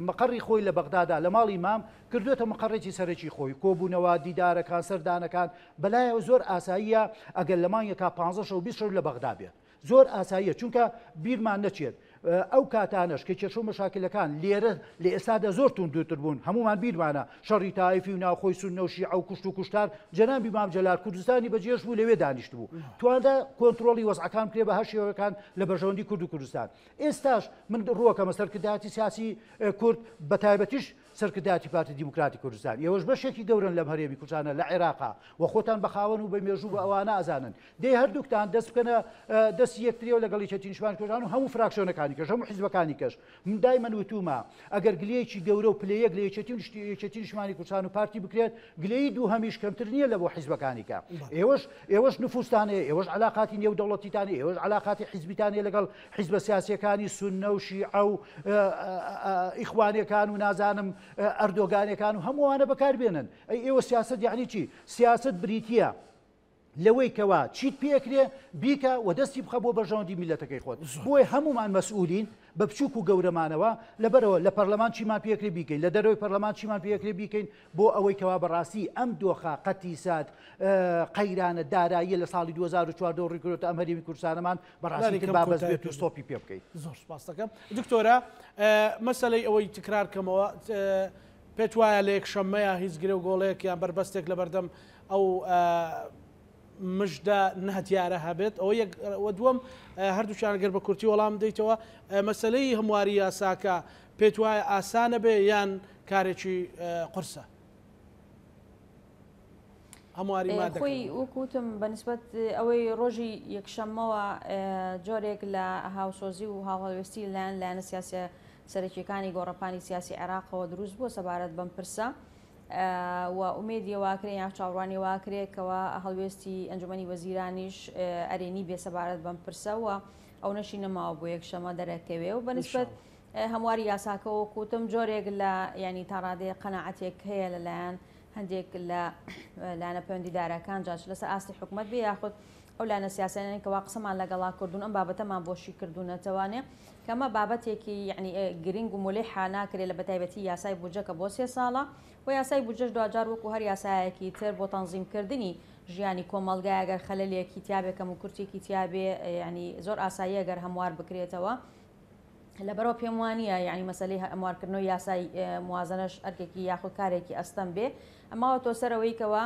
C: مەقڕی خۆی لە بەغدادا لە ماڵی مام کردوێتە مەقڕێکی سەرەکی خۆی کۆبوونەوە دیدارەکان سەردانەکان بەلایەوە زۆر ئاساییە ئەگەر لە مانگێکا 15 و 20 شەو لە بەغدا بێت زۆر ئاساییە چونکە بیرمان نەچێت ئەو کاتانش کە کێشە و مەشاکلەکان لێرە لە ئێستادا زۆر توندوتر بوون هەمومان بیرمانە شەڕی تایفی و ناوخۆی سونە و شیعە و کوشت و کوشتار جەنابی مام جەلال کوردستانی بەجێش بوو لەوێ دانیشت بوو تواندا کۆنتترۆلی وەزعەکان کرێ بە هەر شێوەکان لە بەرژەوەندی کورد و کوردستان ئێستاش من ڕووەکەمە سەرکرداتی سیاسی کورد بە تایبەتیش سەرکرداتی پارتی دیموکراتی کوردستان ئێوەش بەشێکی گەورن لەم هەرێمی کوردستانە لە عێراقا و خۆتان بەخاوەن و بە مێژوو بە ئەوانە ئازانن دەی هەردووکتان دەست بکەنە دەستی یەکتریەوە لەگەڵ یەکێتی نیشتمانی کوردستان و هەموو فراکسیۆنەکانی کەش هەموو حیزبەکانی کەش من دایمەن وتومە ئەگەر گلەیەکی گەورە و پلەیەک لە یەکێتی نیشتمانی کوردستان و پارتی بکرێت گلەی دوو هەمیش کەمتر نییە لە بۆ حیزبەکانی کە ئێوەش نفوستانەیە ئێوەش علاقاتی نێودەوڵەتیتانی ئێوەش علاقاتی حیزبیتانی لەگەڵ حیزبە سیاسیەکانی سونە و شیعە و ئیخوانیەکان و نازانم ئەردۆگانەکان و هەمووانە بەکاربێنن ئێوە سیاست یعنی چی سیاست بریتیە لەوەی کەوا چیت پێکرێ بیکە و دەستی بخە بۆ بەرژەوەندی میلەتەکەی خۆت بۆی هەمومان مەسئولین بە بچووک و گەورەمانەوە لەبەرەوە لە پەرلەمان چیمان پێکرێ بیکەین لە دەرەوەی پەرلەمان چیمان پێکرێ بیکەین بۆ ئەوەی کەوا بەڕاستی ئەم دۆخە قەتیسات قەیرانە داراییە لە ساڵی 2014 ڕێککەوتە ئەم هەرێمی کوردستانەمان بەڕاستی بابەت بێت و ستۆپی پێ بکەیت
A: زۆر سپاس دەکەم دکتۆرە مەسەلەی ئەوەی تکرارکەمەوە پێت وایە لە یەکشەممەیە هیچ گرێ و گۆڵەیەکیان بەربەستێک لە بەردەم ئەو مژدە نەهەتیارە هەبێت ئەوە دووەم هەردووچیان گەر بە کورتی وەڵام دەیتەوە مەسلەی هەمواری یاساکە پێت وایە ئاسانە بێ یان کارێکی قورسە هەمواری
B: خۆی وەکوتم بەنسبەت ئەوەی ڕۆژی یەکشەممەوە جۆرێک لە هاوسۆزی و هاوهەوێستی لایەنە سیاسە سەرەکیەکانی گۆڕەپانی سیاسی عێراقەوە دروست بووە سەبارەت بەم پرسە و ئومێدی واکرێن یا چاوەڕوانی واکرێکەوە هەڵوێستی ئەنجومەنی وەزیرانیش ئەرێنی بێ سەبارەت بەم پرسە و ئەو نەشی نەماوە بۆ یەک شەمە دەرەکەوێ و بەنسبەت هەمواری یاساکەەوە کوتم جۆرێک لە ینی تا ڕادەیە قەنەعەتێک هەیە لەلایەن هەندێک لە لایەنە پەیوەندیدارەکان جاش لەسەر ئاستی حکوومەت بێ یاخود ئەو لایەنە سیاسەیانەی کەوا قسەمان لەگەڵا کردوون ئەم بابەتەمان بۆشی کردوونەتەوانێ کەمە بابەتێکی یعنی گرنگ و مولحا ناکرێت لە بەتایبەتی یاسای بودجەکە بۆ 3 ساڵە و یاسای بودجەش دوجار وەکو هەر یاسایەکی تر بۆ تەنظیمکردنی ژیانی کۆمەلگای ئەگەر خەلەلێکی تیابێ کەم و کورتێکی تیابێ ینی زۆر ئاسایی ئەگەر هەموار بکرێتەوە لەبەرەوە پێم وانە یعنی مەسلەی ئەموارکردنەوە یاسای موازنەش ئەرکێکی یاخود کارێکی ئەستەم بێ ئەماوە تۆ سەرەوەی کەوە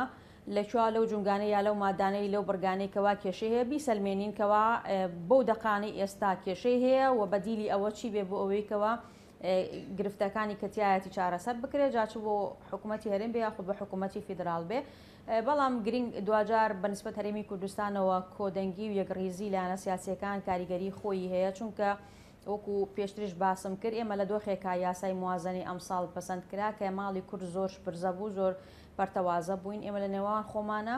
B: لەکووا لەو جونگانەی یا لەو مادانەی لەو بەرگانەیەکەوا کێشەی هەیە بیسەلمێنینکەوە بەو دەقانی ئێستا کێشەی هەیە و بەدیلی ئەوە چی بێ بۆ ئەوەیکەوە گرفتەکانی کەتیایەتی چارەسەر بکرێت جاچ بۆ حکوومەتی هەرێم بێ یاخود بە حکوومەتی فیدرال بێ بەڵام گرنگ دوجار بەنسبەت هەرێمی کوردستانەوە کۆدەنگی و یەکڕیزی لایەنە سیاسیەکان کاریگەری خۆی هەیە چونکە وەکو پێشترش باسم کرد ئێمە لە دۆخێکا یاسای موازنەی ئەمساڵ پەسەند کرا کە ماڵی کورد زۆر پرزە بوو زۆر پەرتەوازە بووین ئێمە لە نێوان خۆمانە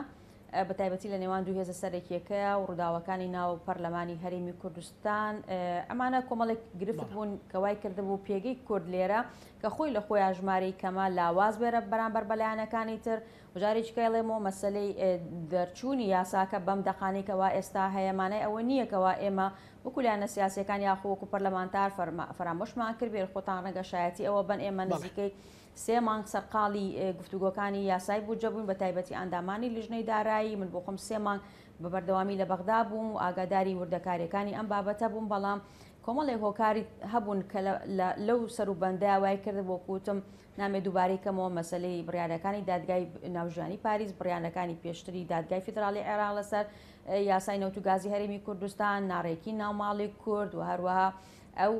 B: بەتایبەتی لە نێوان دوو هێزە سەرەکیەکەیە و ڕووداوەکانی ناو پەرلەمانی هەرێمی کوردستان ئەمانە کۆمەڵێک گرفت بوون کەوای کردبوو پێگەی کورد لێرە کە خۆی لە خۆی ئاژماری کەمە لاواز بێرە بەرامبەر بەلایەنەکانی تر وجارێکی کەڵێمەوە مەسلەی دەرچوونی یاساکە بەم دەقانێکەوە ئێستا هەیەمانای ئەوە نییەکەوە ئێمە وەکو لایەنە سیاسیەکان یاخۆوەکو پەرلەمانتار فەرامۆشمان کرد بێر خۆتان ڕەنگە شایەتی ئەوە بن ئێمە نزیکەی 3 مانگ سەرقاڵی گفتوگۆکانی یاسای بودجە بووین بە تایبەتی ئەندامانی لیژنەی دارایی من بۆ خۆم 3 مانگ بە بەردەوامی لە بەغدا بووم و ئاگاداری وردەکاریەکانی ئەم بابەتە بووم بەڵام کۆمەڵێک هۆکاری هەبوون کە لەو سەر و بەندە وای کرد بۆ کوتم نامێ دووبارەیکەمەوە مەسلەی بڕیارەکانی دادگای ناوژیانی پاریس بڕیانەکانی پێشتری دادگای فیدرالی عێراق لەسەر یاسای نەوت و گازی هەرێمی کوردستان ناڕێکی ناوماڵی کورد و هەروەها ئەو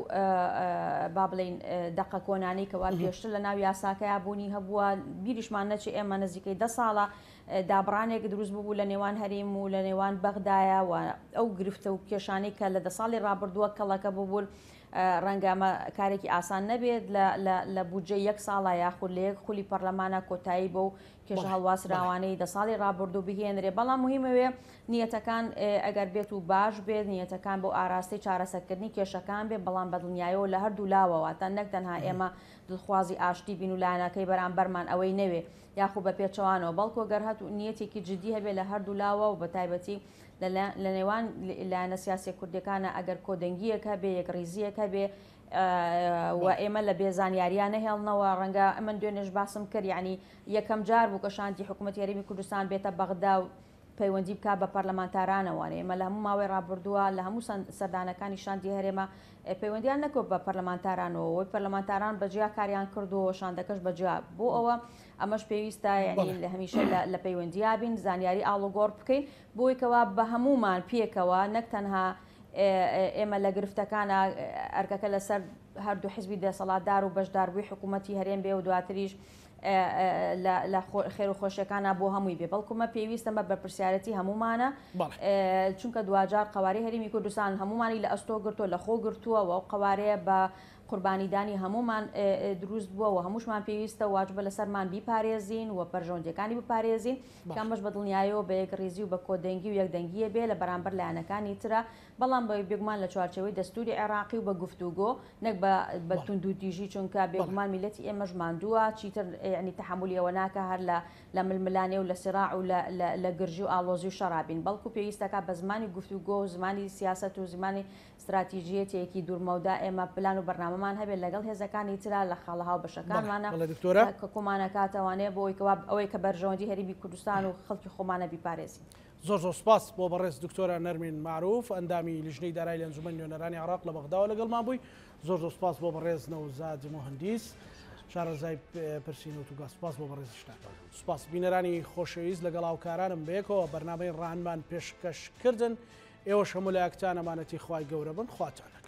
B: با بڵین دەقە کۆنانەی کەوا پێشتر لە ناو یاساکەیا بوونی هەبووە بیریشمان نەچێ ئێمە نزیکەی 10 ساڵە دابڕانێک دروست بوو لە نێوان هەرێم و لە نێوان بەغدایە و ئەو گرفتە و کێشانەی کە لە 10 ساڵی ڕابردووە کەڵەکە بوو ڕەنگەمە کارێکی ئاسان نەبێت لە بودجە 1 ساڵە یاخود لە 1 خولی پەرلەمانە کۆتایی بۆ کێشە هەڵواسراوانەی 10 ساڵی ڕابردوو بهێنرێ بەڵام مهمەوێ نیەتەکان ئەگەر بێت و باش بێت نیەتەکان بۆ ئاراستی چارەسەرکردنی کێشەکان بێت بەڵام بەدڵنیایەوە لە هەردوو لاوەواتە نەک تەنها ئێمە دڵخوازی ئاشتی بین و لایەنەکەی بەرامبەرمان ئەوەی نەوێ یاخود بە پێچەوانەوە بەڵکۆ گەر هەت و نیەتێکی جدی هەبێت لە هەردوو لاوە و بە تایبەتی لە نێوان لایەنە سیاسی کوردەکانە ئەگەر کۆدەنگیەک هەبێ یەکڕیزیەک هەبێ و ئێمە لە بێزانیاریان نەهێڵنەوە ڕەنگە ئەمە دوێنێش باسم کرد یعنی یەکەم جار بوو کە شانتی حکوومەتی هەرێمی کوردستان بێتە بەغدا و پەیوەندی بکات بە پەرلەمانتارانەوەوانێ ئێمە لە هەموو ماوەی ڕابردووە لە هەموو سەردانەکانی شانتی هەرێمە پەیوەندیان نەکۆ بە پەرلەمانتارانەوە وی پەرلەمانتاران بەجیا کاریان کردو شاندەکەش بەجیا بۆ ئەوە ئەمەش پێویستە یعنی لە هەمیشە لە پەیوەندیا بین زانیاری ئاڵوگۆڕ بکەین بۆیکەوە بە هەمومان پێکەوە نەک تەنها ئێمە لە گرفتەکانە ئەرکەکە لەسەر هەردوو حیزبی دەسەڵاتدار و بەشداربووی حکوومەتی هەرێم بێ و دواتریش لە خێر و خۆشیەکانە بۆ هەمووی بێ بەڵکومە پێویستەمە بە پرسیارەتی هەمومانە چونکە دوجار قواری هەرێمی کوردستان هەمومانی لە ئەستۆ گرتووە لە خۆ گرتووە و قوارەیە بە قوربانیدانی هەمومان دروست بووە و هەمووشمان پێویستە واجبە لەسەرمان بیپارێزین و پەرژەوەندەکانی بپارێزین کامەش بە دڵنیایەوە بە یەکڕێزی و بە کۆدەنگی و یەکدەنگیە بێ لە بەرامبەر لایەنەکانی ترە بەڵام بە بێگومان لە چوارچەوەی دەستوری عێراقی و بە گفتوگۆ نەک بە توندوتیژی چونکە بێگومان میلەتی ئێمەش ماندووە چیتر یعنی تەحمولیەوە ناکە هەر لە ململانێ و لە سراع و لە گرژی و ئاڵۆزی و شەڕابین بەڵکو پێویستەکە بە زمانی گفتوگۆ و زمانی سیاسەت و زمانی استراتیژیەتێکی دوورمەودا ئێمە پلان و بەرنامەمان هەبێت لەگەڵ هێزەکانی ترا لە خاڵەها و بەشەکانمانە کە کۆمانەکاتەوانەیە بۆ ئەوەی کە بەرژەوەندی هەرێمی کوردستان و خەڵکی خۆمانە بیپارێزین.
A: زۆر سپاس بۆ بەڕێز دکتۆرە نەرمین معروف ئەندامی لیژنەی دارایی لە ئەنجومەن نوێنەرانی عێراق لە بەغداوە لەگەڵمان بووی. زۆر سپاس بۆ بەڕێز نەوزاد مهندیس شارەزای پرسینەوت و گا سپاس بۆ بەڕێزشتان. سپاس بینەرانی خۆشەویست لەگەڵ هاوکارانم بەیەکەوە بەرنامەی ڕاهنمان پێشکەشکردن ئێوە هەموو لایەکتان ئەمانەتی خوای گەورە بن خواتانە.